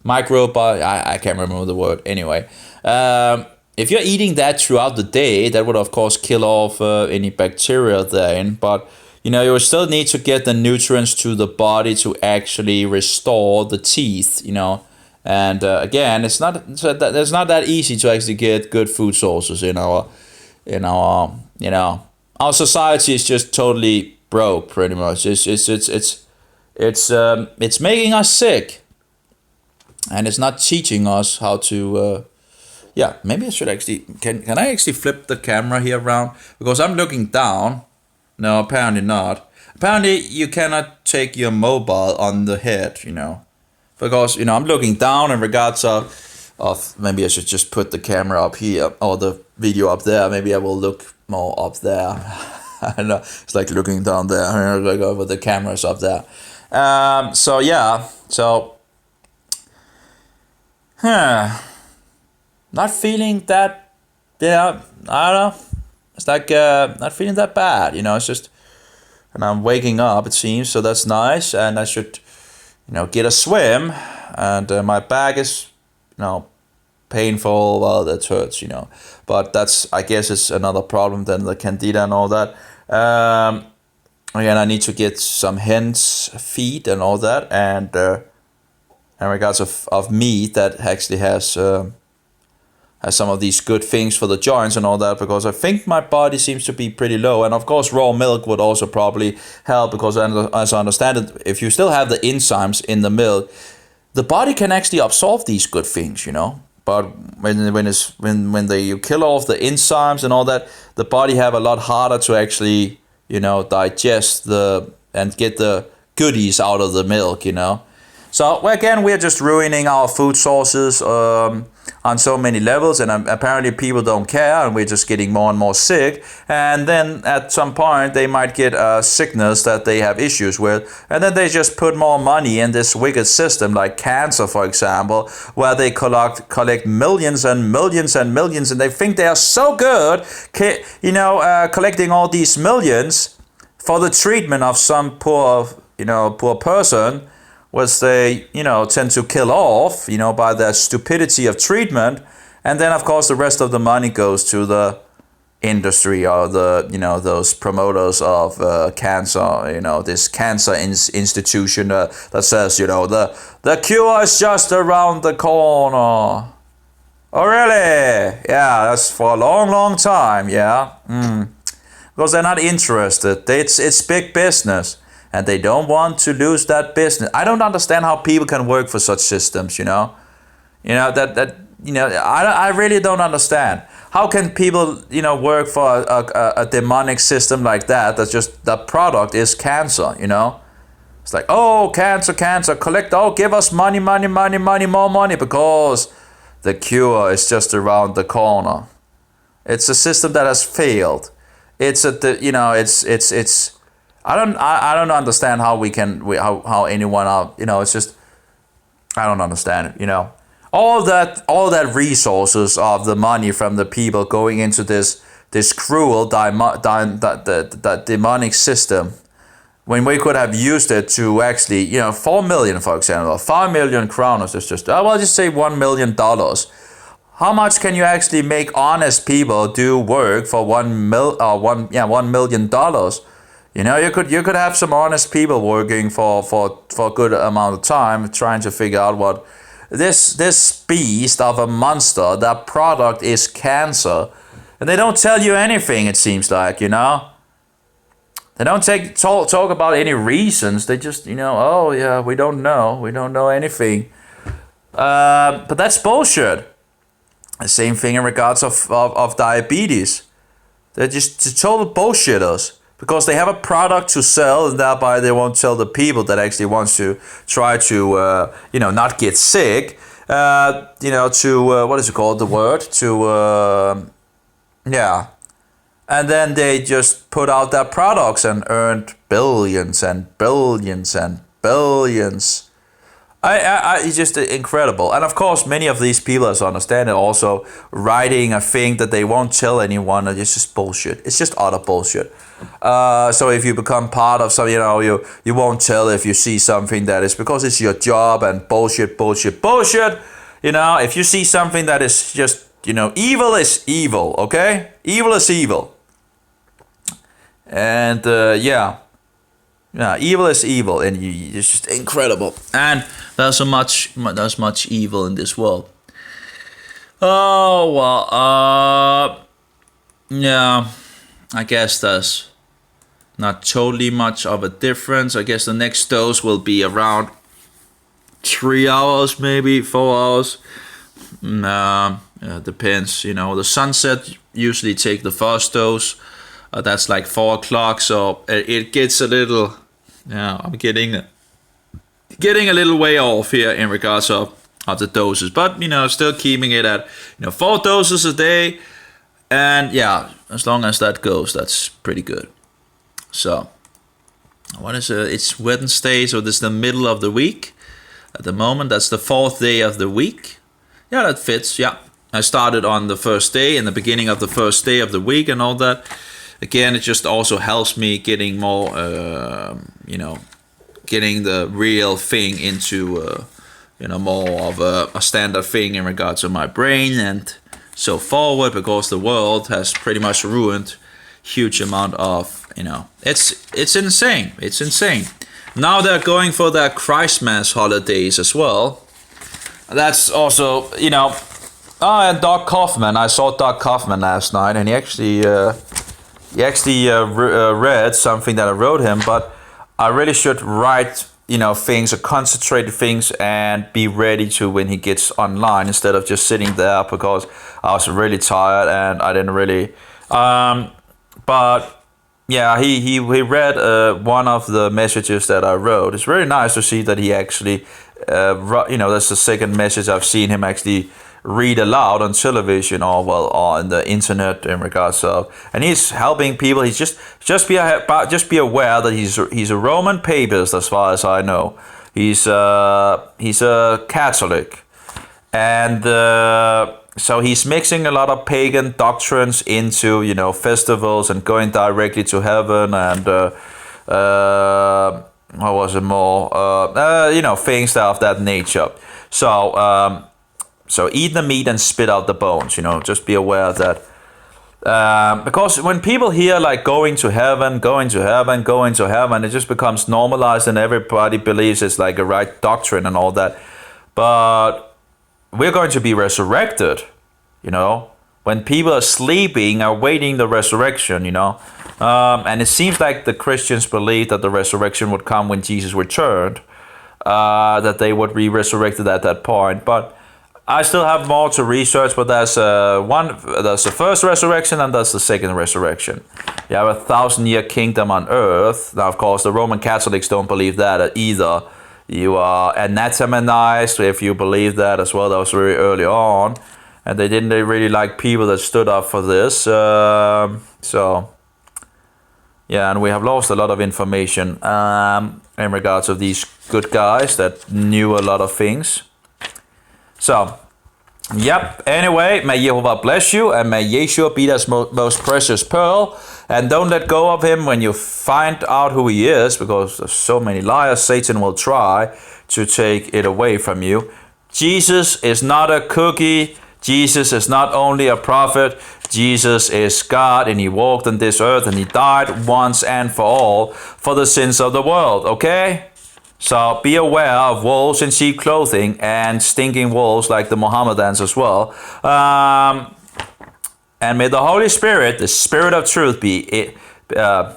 microbe, I can't remember the word. Anyway, if you're eating that throughout the day, that would of course kill off any bacteria therein, but you will still need to get the nutrients to the body to actually restore the teeth, and again, it's not that easy to actually get good food sources in our our society is just totally broke, pretty much. It's making us sick, and it's not teaching us how to. Maybe I should actually can I actually flip the camera here around, because I'm looking down. No, apparently not. Apparently you cannot take your mobile on the head, you know, because you know I'm looking down in regards of maybe I should just put the camera up here or the video up there. Maybe I will look more up there. I don't know. It's like looking down there, like over the cameras up there. So yeah, so not feeling that. Yeah, I don't know. It's like not feeling that bad. You know, it's just, and I'm waking up. It seems so that's nice, and I should, you know, get a swim, and my back is, you know, painful. Well, that hurts, you know, but that's, I guess, it's another problem than the candida and all that. Again, I need to get some hen's feet and all that, and in regards of meat that actually has some of these good things for the joints and all that, because I think my body seems to be pretty low, and of course raw milk would also probably help, because as I understand it, if you still have the enzymes in the milk, the body can actually absorb these good things, you know. But when you kill off the enzymes and all that, the body have a lot harder to actually, you know, digest and get the goodies out of the milk, you know. So again, we're just ruining our food sources on so many levels, and apparently people don't care, and we're just getting more and more sick. And then at some point they might get a sickness that they have issues with, and then they just put more money in this wicked system, like cancer, for example, where they collect millions and millions and millions, and they think they are so good, you know, collecting all these millions for the treatment of some poor person, which they, you know, tend to kill off, you know, by their stupidity of treatment. And then, of course, the rest of the money goes to the industry or the, you know, those promoters of cancer, you know, this cancer institution that says, you know, the cure is just around the corner. Oh, really? Yeah, that's for a long, long time, yeah. Because they're not interested. It's big business. And they don't want to lose that business. I don't understand how people can work for such systems, you know. You know, I really don't understand. How can people, you know, work for a demonic system like that? That's just, the product is cancer, you know. It's like, oh, cancer, collect, oh, give us money, more money, because the cure is just around the corner. It's a system that has failed. It's I don't understand how how anyone you know, it's just, I don't understand it, you know. All that resources of the money from the people going into this cruel demonic system, when we could have used it to actually, you know, 4 million, for example, 5 million kroners is just, well, just say $1 million. How much can you actually make honest people do work for $1 million? You know, you could have some honest people working for a good amount of time, trying to figure out what this beast of a monster, that product is cancer, and they don't tell you anything. It seems like, you know, they don't talk about any reasons. They just, you know, oh yeah, we don't know anything. But that's bullshit. The same thing in regards of diabetes. They're just total bullshitters. Because they have a product to sell, and thereby they won't tell the people that actually wants to try to, you know, not get sick. You know, to what is it called? The word to, yeah. And then they just put out their products and earned billions and billions and billions. It's just incredible. And of course, many of these people, as I understand it, also writing a thing that they won't tell anyone. It's just bullshit. It's just utter bullshit. So if you become part of some, you know, you won't tell if you see something that is, because it's your job, and bullshit. You know, if you see something that is just, you know, evil is evil, okay? Evil is evil. And yeah, evil is evil, and it's just incredible. And there's much evil in this world. Oh well, yeah, I guess there's not totally much of a difference. I guess the next dose will be around 3 hours, maybe 4 hours. Depends. You know, the sunset usually take the first dose. That's like 4 o'clock, so it gets a little Now I'm getting a little way off here in regards of the doses, but still keeping it at 4 doses a day, and yeah, as long as that goes, that's pretty good. So what is it? It's Wednesday, so this is the middle of the week at the moment. That's the 4th day of the week. Yeah, that fits. Yeah, I started on the first day, in the beginning of the first day of the week and all that. Again, it just also helps me getting more, getting the real thing into, more of a standard thing in regards to my brain and so forward, because the world has pretty much ruined huge amount of, it's insane. It's insane. Now they're going for their Christmas holidays as well. That's also, and Doug Kaufman. I saw Doug Kaufman last night, and he actually read something that I wrote him, but I really should write, things, or concentrated things, and be ready to when he gets online, instead of just sitting there, because I was really tired and I didn't really, but yeah, he read one of the messages that I wrote. It's very nice to see that he actually, that's the second message I've seen him actually read aloud on television, or on the internet, in regards of, and he's helping people. He's just be aware that he's a Roman papist, as far as I know. He's a Catholic, and so he's mixing a lot of pagan doctrines into festivals and going directly to heaven, and what was it more? Things of that nature. So eat the meat and spit out the bones. Just be aware of that. Because when people hear like going to heaven, it just becomes normalized, and everybody believes it's like a right doctrine and all that. But we're going to be resurrected. When people are sleeping, are waiting the resurrection. And it seems like the Christians believe that the resurrection would come when Jesus returned, that they would be resurrected at that point. But I still have more to research, but there's the first resurrection and there's the second resurrection. You have a 1,000-year kingdom on earth. Now, of course, the Roman Catholics don't believe that either. You are anathematized if you believe that as well. That was very early on, and they didn't really like people that stood up for this. Yeah, and we have lost a lot of information in regards of these good guys that knew a lot of things. So, yep, anyway, may Jehovah bless you, and may Yeshua be that most precious pearl, and don't let go of him when you find out who he is, because there's so many liars. Satan will try to take it away from you. Jesus is not a cookie. Jesus is not only a prophet. Jesus is God, and he walked on this earth, and he died once and for all for the sins of the world, okay? So be aware of wolves in sheep clothing, and stinking wolves like the Mohammedans as well. And may the Holy Spirit, the Spirit of truth, may the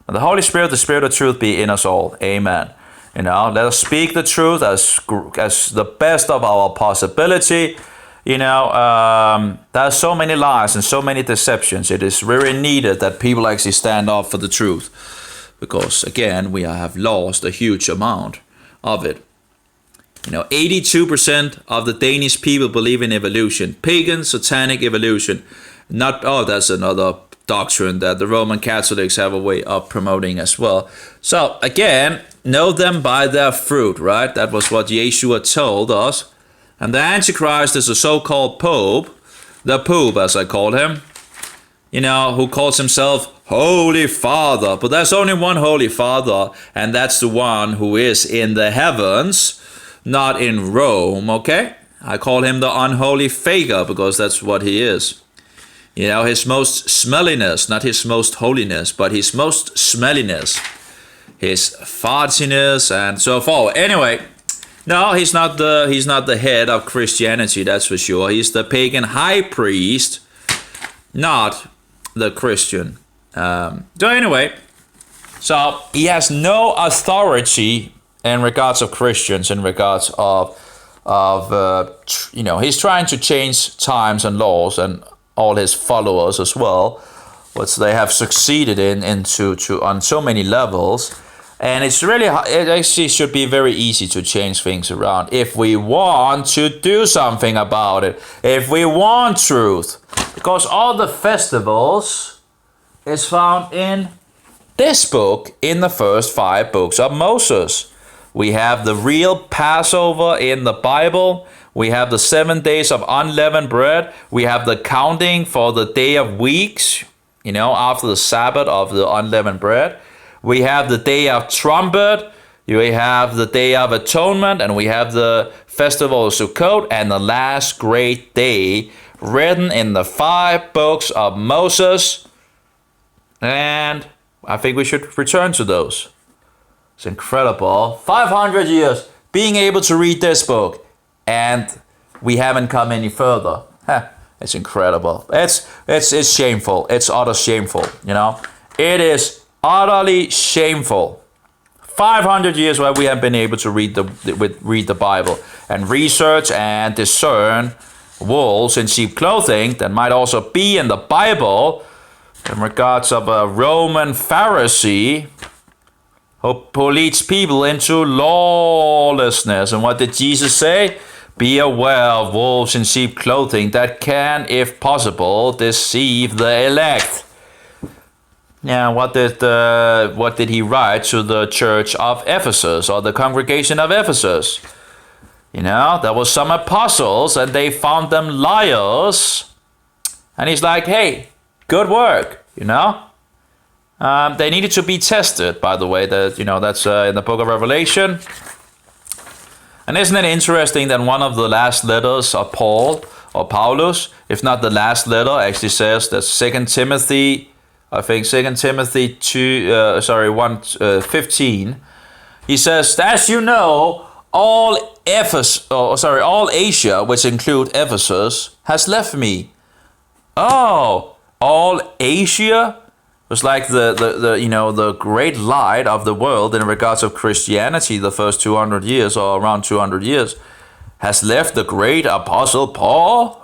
Holy Spirit, the Spirit of truth, be in us all. Amen. Let us speak the truth as the best of our possibility. There are so many lies and so many deceptions. It is really needed that people actually stand up for the truth. Because again, we have lost a huge amount of it. 82% of the Danish people believe in evolution. Pagan, satanic evolution. That's another doctrine that the Roman Catholics have a way of promoting as well. So again, know them by their fruit, right? That was what Yeshua told us. And the Antichrist is a so-called Pope, the Pope as I call him, who calls himself Holy Father. But there's only one Holy Father, and that's the one who is in the heavens, not in Rome, okay? I call him the unholy faker, because that's what he is. His most smelliness, not his most holiness, but his most smelliness, his fartiness, and so forth. Anyway, no, he's not the head of Christianity, that's for sure. He's the pagan high priest, not the Christian. So anyway, so he has no authority in regards of Christians, in regards of he's trying to change times and laws, and all his followers as well, which they have succeeded on so many levels. And it actually should be very easy to change things around if we want to do something about it, if we want truth. Because all the festivals is found in this book, in the first 5 books of Moses. We have the real Passover in the Bible. We have the 7 days of unleavened bread. We have the counting for the day of weeks, after the Sabbath of the unleavened bread. We have the day of trumpet. We have the day of atonement. And we have the festival of Sukkot. And the last great day written in the 5 books of Moses. And I think we should return to those. It's incredible. 500 years being able to read this book, and we haven't come any further. It's incredible. It's shameful. It's utterly shameful. It is utterly shameful. 500 years where we have been able to read the Bible and research and discern wolves in sheep clothing that might also be in the Bible in regards of a Roman Pharisee who leads people into lawlessness. And what did Jesus say? Be aware of wolves in sheep clothing that can, if possible, deceive the elect. Now, what did he write to the church of Ephesus, or the congregation of Ephesus? There was some apostles and they found them liars. And he's like, hey, good work, They needed to be tested, by the way. That's in the book of Revelation. And isn't it interesting that one of the last letters of Paul or Paulus, if not the last letter, actually says that 2 Timothy, I think 2 Timothy 1:15. He says, as you know, all Asia, which include Ephesus, has left me. Oh, all Asia was like the great light of the world in regards of Christianity. The first 200 years, or around 200 years, has left the great apostle Paul.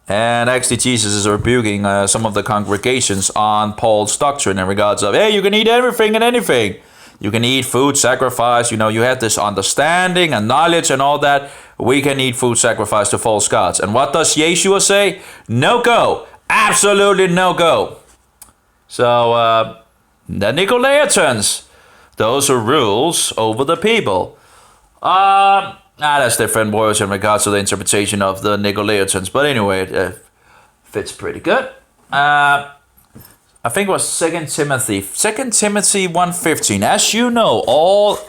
And actually, Jesus is rebuking some of the congregations on Paul's doctrine in regards of, hey, you can eat everything and anything. You can eat food sacrifice. You have this understanding and knowledge and all that. We can eat food sacrifice to false gods. And what does Yeshua say? No go. Absolutely no go. So the Nicolaitans, those who rules over the people. That's different words in regards to the interpretation of the Nicolaitans. But anyway, it fits pretty good. I think it was 2 Timothy 1:15. As you know, all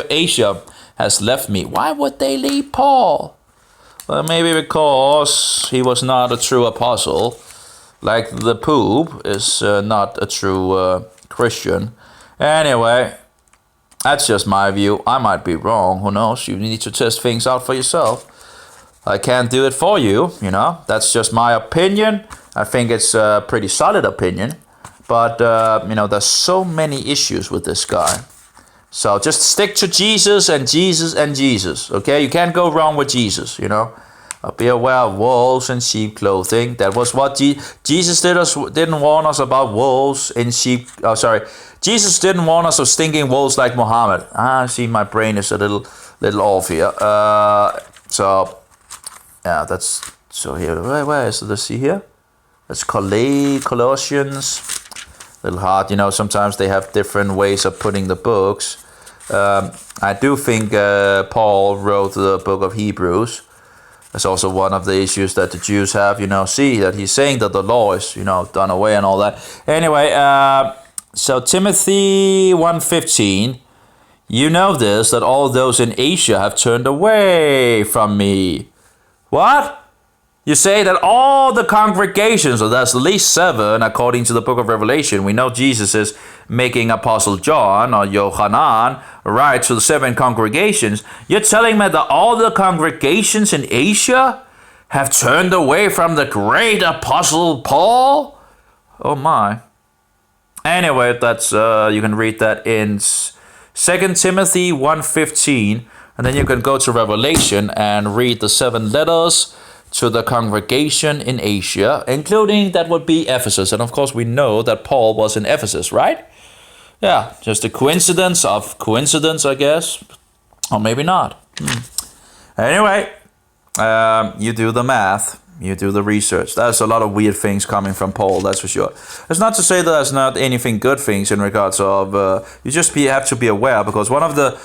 Asia has left me. Why would they leave Paul? Well, maybe because he was not a true apostle, like the Pope is not a true Christian. Anyway, that's just my view. I might be wrong. Who knows? You need to test things out for yourself. I can't do it for you. That's just my opinion. I think it's a pretty solid opinion. But, there's so many issues with this guy. So just stick to Jesus and Jesus and Jesus, okay? You can't go wrong with Jesus, Be aware of wolves in sheep clothing. That was what Jesus didn't warn us about wolves in sheep. Oh, sorry. Jesus didn't warn us of stinking wolves like Muhammad. I see my brain is a little off here. So here. Where is the see here? It's Colossians. Little hard, sometimes they have different ways of putting the books. I do think Paul wrote the book of Hebrews. That's also one of the issues that the Jews have, see that he's saying that the law is, done away and all that. Anyway, so Timothy 1:15, this, that all those in Asia have turned away from me. What? You say that all the congregations, or that's at least 7, according to the book of Revelation. We know Jesus is making Apostle John or Yohanan write to the 7 congregations. You're telling me that all the congregations in Asia have turned away from the great Apostle Paul? Oh my. Anyway, that's you can read that in 2 Timothy 1:15. And then you can go to Revelation and read the 7 letters to the congregation in Asia, including that would be Ephesus. And of course, we know that Paul was in Ephesus, right? Yeah, just a coincidence of coincidence, I guess. Or maybe not. Anyway, you do the math. You do the research. There's a lot of weird things coming from Paul, that's for sure. It's not to say that there's not anything good things in regards of you just have to be aware, because one of the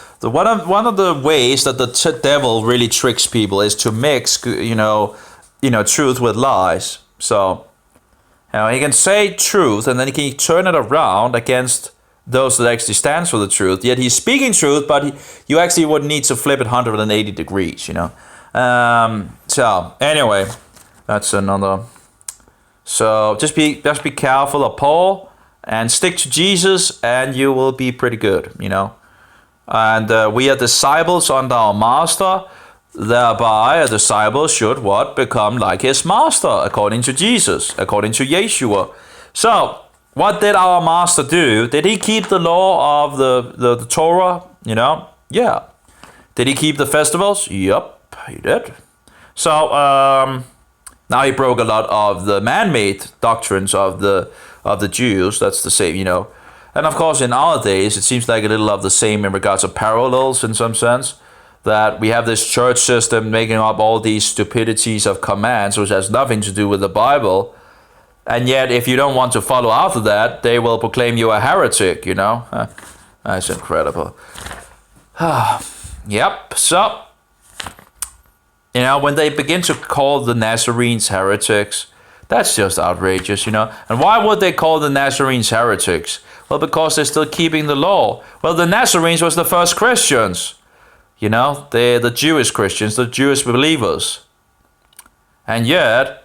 ways that the devil really tricks people is to mix truth with lies. So he can say truth and then he can turn it around against those that actually stands for the truth. Yet he's speaking truth, but you actually would need to flip it 180 degrees. So anyway. That's another. So just be careful of Paul and stick to Jesus, and you will be pretty good, And we are disciples under our master. Thereby, a disciple should what? Become like his master, according to Jesus, according to Yeshua. So, what did our master do? Did he keep the law of the Torah? Yeah. Did he keep the festivals? Yep, he did. So, now he broke a lot of the man-made doctrines of the Jews. That's the same, And of course, in our days, it seems like a little of the same in regards to parallels in some sense. That we have this church system making up all these stupidities of commands, which has nothing to do with the Bible. And yet, if you don't want to follow after that, they will proclaim you a heretic, That's incredible. Yep, so... when they begin to call the Nazarenes heretics, that's just outrageous, And why would they call the Nazarenes heretics? Well, because they're still keeping the law. Well, the Nazarenes was the first Christians. They're the Jewish Christians, the Jewish believers. And yet,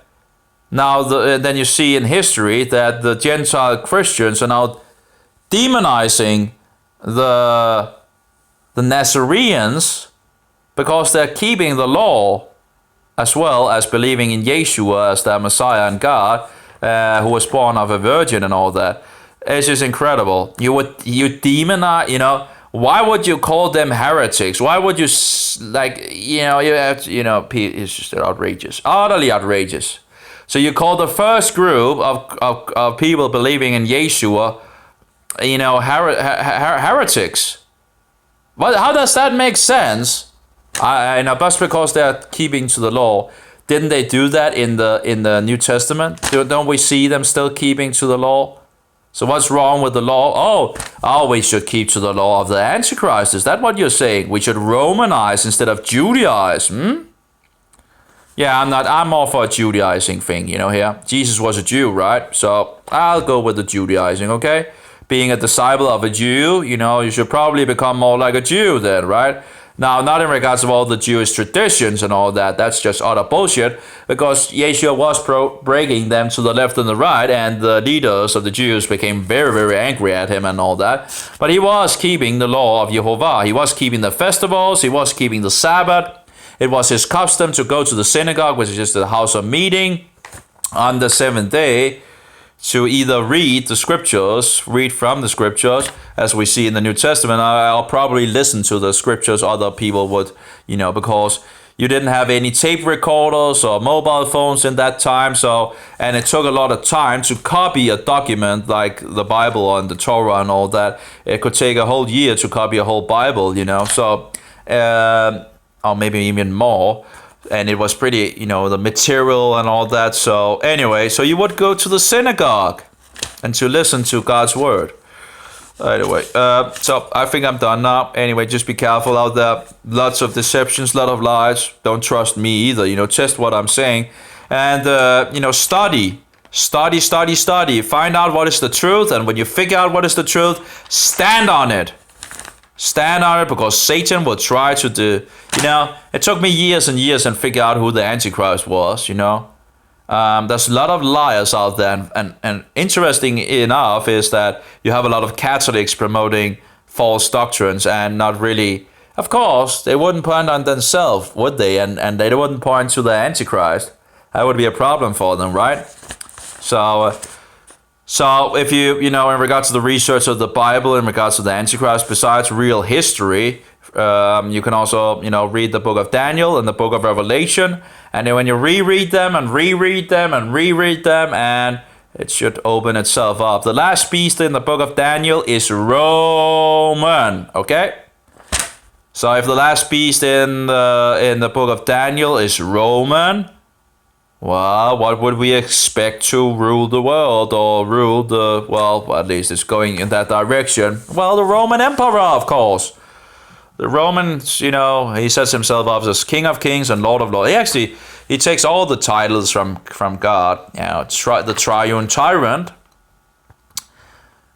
now then you see in history that the Gentile Christians are now demonizing the Nazarenes, because they're keeping the law as well as believing in Yeshua as their Messiah and God, who was born of a virgin and all that. It's just incredible. You demonize, why would you call them heretics? Why would you, it's just outrageous, utterly outrageous. So you call the first group of people believing in Yeshua, heretics. Well, how does that make sense? I know, just because they're keeping to the law. Didn't they do that in the New Testament? Don't we see them still keeping to the law? So what's wrong with the law? Oh, we should keep to the law of the Antichrist. Is that what you're saying? We should Romanize instead of Judaize, Yeah, I'm all for a Judaizing thing, here. Jesus was a Jew, right? So I'll go with the Judaizing, okay? Being a disciple of a Jew, you should probably become more like a Jew then, right? Now, not in regards of all the Jewish traditions and all that. That's just utter bullshit, because Yeshua was breaking them to the left and the right, and the leaders of the Jews became very, very angry at him and all that. But he was keeping the law of Jehovah. He was keeping the festivals. He was keeping the Sabbath. It was his custom to go to the synagogue, which is just the house of meeting, on the seventh day, to either read from the scriptures, as we see in the New Testament. I'll probably listen to the scriptures other people would, because you didn't have any tape recorders or mobile phones in that time. And it took a lot of time to copy a document like the Bible and the Torah and all that. It could take a whole year to copy a whole Bible, or maybe even more. And it was pretty, the material and all that. So anyway, so you would go to the synagogue and to listen to God's word. Anyway, so I think I'm done now. Anyway, just be careful out there. Lots of deceptions, lot of lies. Don't trust me either. Test what I'm saying. And, study. Find out what is the truth. And when you figure out what is the truth, stand on it. Stand on it, because Satan will try to do, it took me years and years and figure out who the Antichrist was, There's a lot of liars out there, and interesting enough is that you have a lot of Catholics promoting false doctrines and not really, of course, they wouldn't point on themselves, would they? And they wouldn't point to the Antichrist. That would be a problem for them, right? So if you, in regards to the research of the Bible, in regards to the Antichrist, besides real history, You can also, read the book of Daniel and the book of Revelation. And then when you reread them and reread them and reread them, and it should open itself up. The last beast in the book of Daniel is Roman. Okay? So if the last beast in the book of Daniel is Roman, well, what would we expect to rule the world or rule the, well, at least it's going in that direction. Well, the Roman Emperor, of course. The Romans, he sets himself up as King of Kings and Lord of Lords. He takes all the titles from God. The Triune Tyrant.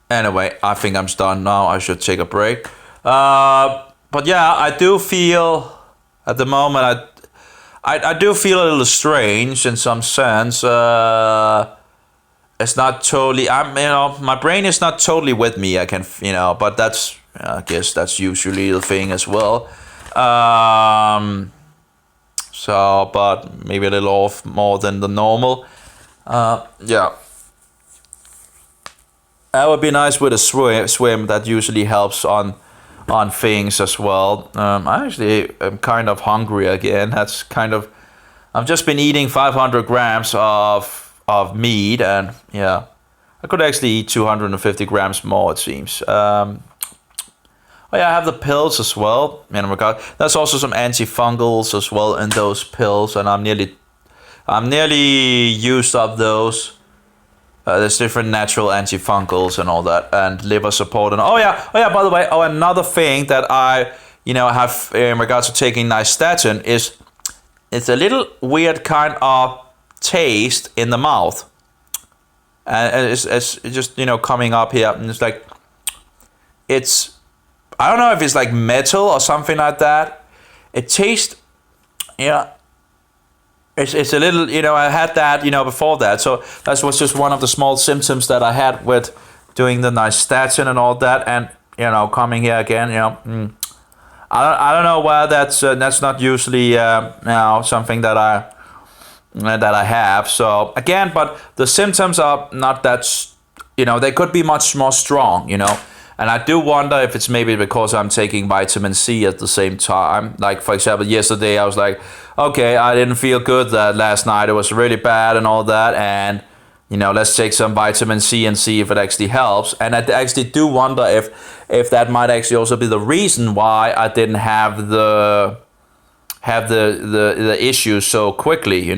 Anyway, I think I'm done now. I should take a break. But yeah, I do feel at the moment I do feel a little strange in some sense. It's not totally. My brain is not totally with me. I can, but I guess that's usually the thing as well. So, but maybe a little off more than the normal. Yeah. That would be nice with a swim. That usually helps on things as well. I'm kind of hungry again. I've just been eating 500 grams of meat, and yeah, I could actually eat 250 grams more, it seems. I have the pills as well. There's also some antifungals as well in those pills, and I'm nearly used up those. There's different natural antifungals and all that, and liver support, and by the way, another thing that I have in regards to taking Nystatin is it's a little weird kind of taste in the mouth, and it's just coming up here, and it's like I don't know if it's like metal or something like that. It tastes It's a little, I had that, before that. So that was just one of the small symptoms that I had with doing the Nystatin and all that. And, coming here again, I don't know why that's not usually, something that I have. So again, but the symptoms are not that, they could be much more strong, And I do wonder if it's maybe because I'm taking vitamin C at the same time. Like, for example, yesterday I was like, okay, I didn't feel good that last night. It was really bad and all that. And, let's take some vitamin C and see if it actually helps. And I actually do wonder if that might actually also be the reason why I didn't have the issues so quickly,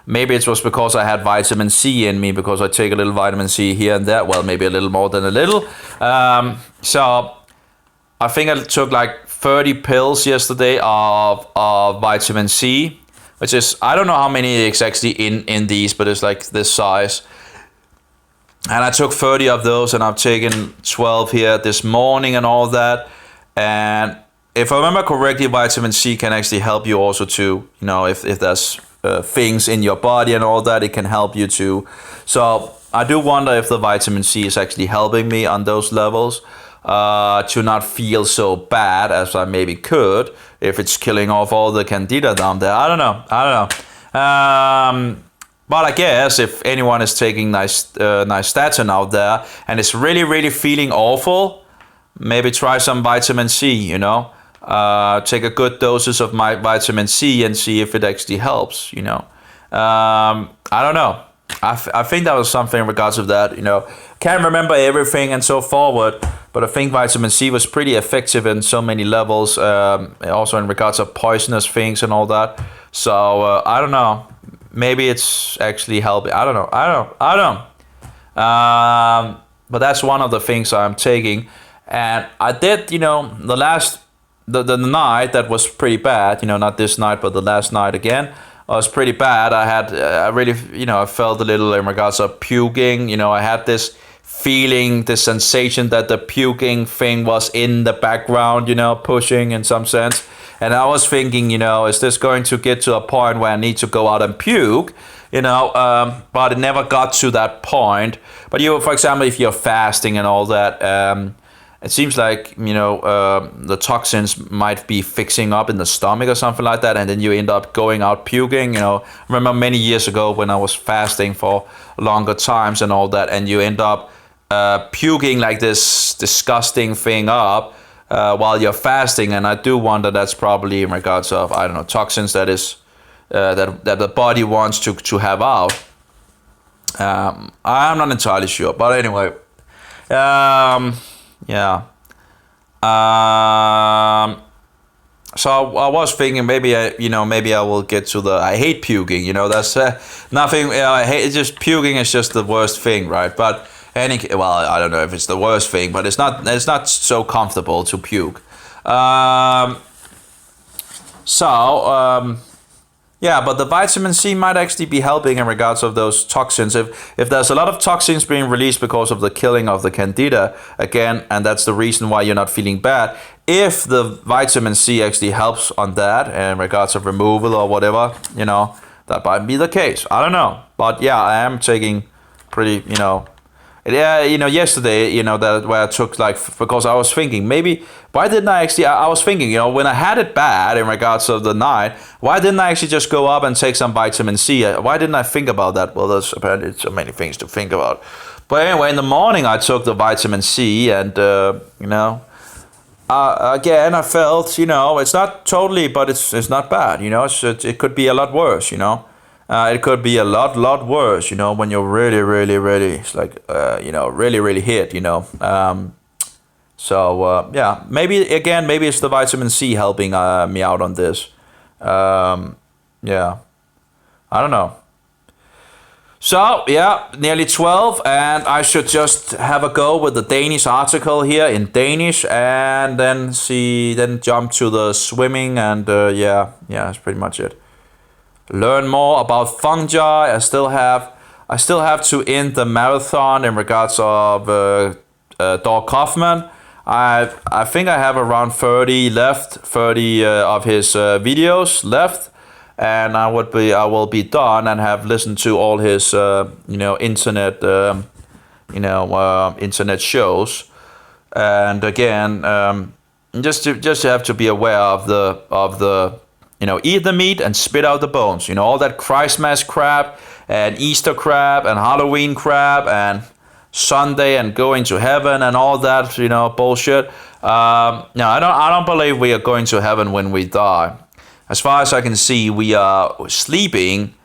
Maybe it was because I had vitamin C in me, because I take a little vitamin C here and there. Well, maybe a little more than a little. So I think I took like 30 pills yesterday of vitamin C, which is, I don't know how many exactly in these, but it's like this size. And I took 30 of those, and I've taken 12 here this morning and all that. And if I remember correctly, vitamin C can actually help you also to, if there's things in your body and all that, it can help you too. So I do wonder if the vitamin C is actually helping me on those levels to not feel so bad as I maybe could if it's killing off all the candida down there. I don't know. But I guess if anyone is taking Nystatin out there and is really, really feeling awful, maybe try some vitamin C, take a good doses of my vitamin C and see if it actually helps, I don't know. I think that was something in regards to that, Can't remember everything and so forward, but I think vitamin C was pretty effective in so many levels, also in regards to poisonous things and all that. So, I don't know. Maybe it's actually helping. I don't know. But that's one of the things I'm taking. And I did, the night that was pretty bad, not this night, but the last night again, was pretty bad. I really, I felt a little in regards to puking. I had this feeling, this sensation that the puking thing was in the background, pushing in some sense. And I was thinking, is this going to get to a point where I need to go out and puke? But it never got to that point. But for example, if you're fasting and all that, it seems like, the toxins might be fixing up in the stomach or something like that, and then you end up going out puking. I remember many years ago when I was fasting for longer times and all that, and you end up puking like this disgusting thing up. while you're fasting, and I do wonder that's probably in regards of, I don't know, toxins that is that the body wants to have out. I'm not entirely sure, but anyway, yeah. So I was thinking maybe maybe I will get to the, I hate puking. That's nothing. I hate, it's just puking is just the worst thing, right? But well, I don't know if it's the worst thing, but it's not so comfortable to puke. Yeah, but the vitamin C might actually be helping in regards of those toxins. If there's a lot of toxins being released because of the killing of the candida again, and that's the reason why you're not feeling bad. If the vitamin C actually helps on that in regards of removal or whatever, that might be the case. I don't know, but yeah, I am taking pretty, yeah, yesterday, that where I took because I was thinking maybe why didn't I actually? I was thinking, when I had it bad in regards of the night, why didn't I actually just go up and take some vitamin C? Why didn't I think about that? Well, there's apparently so many things to think about. But anyway, in the morning I took the vitamin C, and again I felt, it's not totally, but it's not bad. It could be a lot worse. It could be a lot worse, when you're really, really, really, it's like, really, really hit, yeah, maybe it's the vitamin C helping me out on this. Yeah, I don't know. So, yeah, nearly 12, and I should just have a go with the Danish article here in Danish, and then jump to the swimming, and yeah, that's pretty much it. Learn more about fungi. I still have to end the marathon in regards of Doug Kaufman. I think I have around 30 of his videos left, and I will be done and have listened to all his internet internet shows. And again, just have to be aware of the eat the meat and spit out the bones. All that Christmas crap and Easter crap and Halloween crap and Sunday and going to heaven and all that, bullshit. No, I don't believe we are going to heaven when we die. As far as I can see, we are sleeping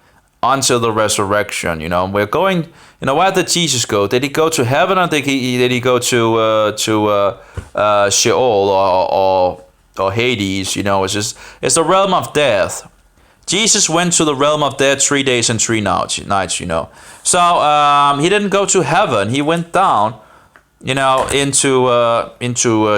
until the resurrection. We're going. Where did Jesus go? Did he go to heaven, or did he go to Sheol or Hades? It's the realm of death. Jesus went to the realm of death 3 days and 3 nights. So he didn't go to heaven. He went down, into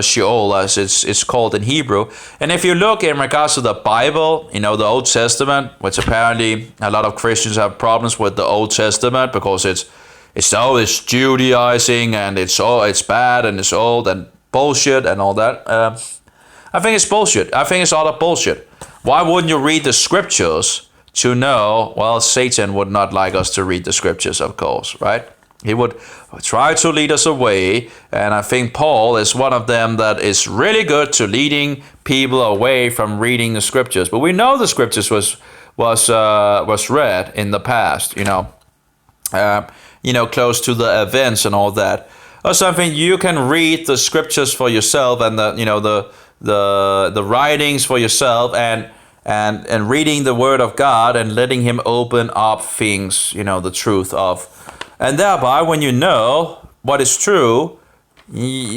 Sheol, as it's called in Hebrew. And if you look in regards to the Bible, the Old Testament, which apparently a lot of Christians have problems with the Old Testament because it's always Judaizing and it's bad and it's old and bullshit and all that. I think it's bullshit. I think it's all a bullshit. Why wouldn't you read the scriptures to know? Well, Satan would not like us to read the scriptures, of course, right? He would try to lead us away, and I think Paul is one of them that is really good to leading people away from reading the scriptures. But we know the scriptures was read in the past, close to the events and all that. Or something you can read the scriptures for yourself and the writings for yourself and reading the word of God and letting him open up things, the truth of. And thereby, when you know what is true,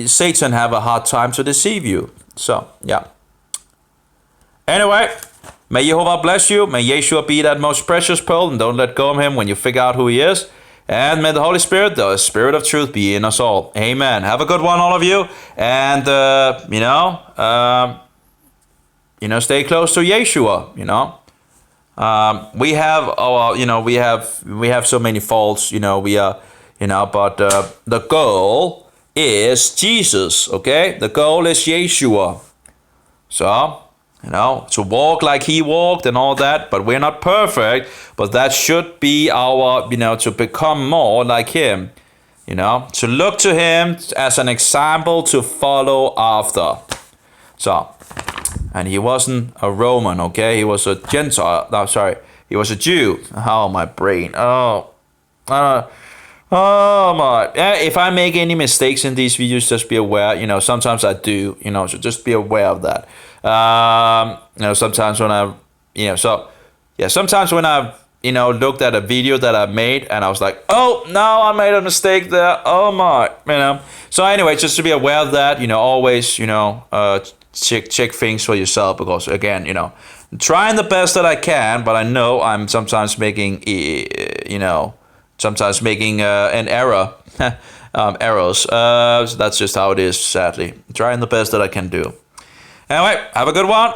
Satan have a hard time to deceive you. So, yeah. Anyway, may Jehovah bless you. May Yeshua be that most precious pearl, and don't let go of him when you figure out who he is. And may the Holy Spirit, the Spirit of truth, be in us all. Amen. Have a good one, all of you. And, stay close to Yeshua, we have our, we have so many faults, but the goal is Jesus, okay? The goal is Yeshua. So, to walk like he walked and all that, but we're not perfect, but that should be our, to become more like him, to look to him as an example to follow after. So, and he wasn't a Roman, okay? He was a Gentile. No, sorry. He was a Jew. Oh, my brain. Oh. Oh my! Yeah, if I make any mistakes in these videos, just be aware. You know, sometimes I do. You know, so just be aware of that. You know, sometimes when I, you know, so yeah, sometimes when I, you know, looked at a video that I made and I was like, oh no, I made a mistake there. Oh my, you know. So anyway, just to be aware of that. You know, always, you know, check things for yourself because again, you know, I'm trying the best that I can, but I know I'm sometimes making, you know sometimes making an error, errors. So that's just how it is, sadly. Trying the best that I can do. Anyway, have a good one.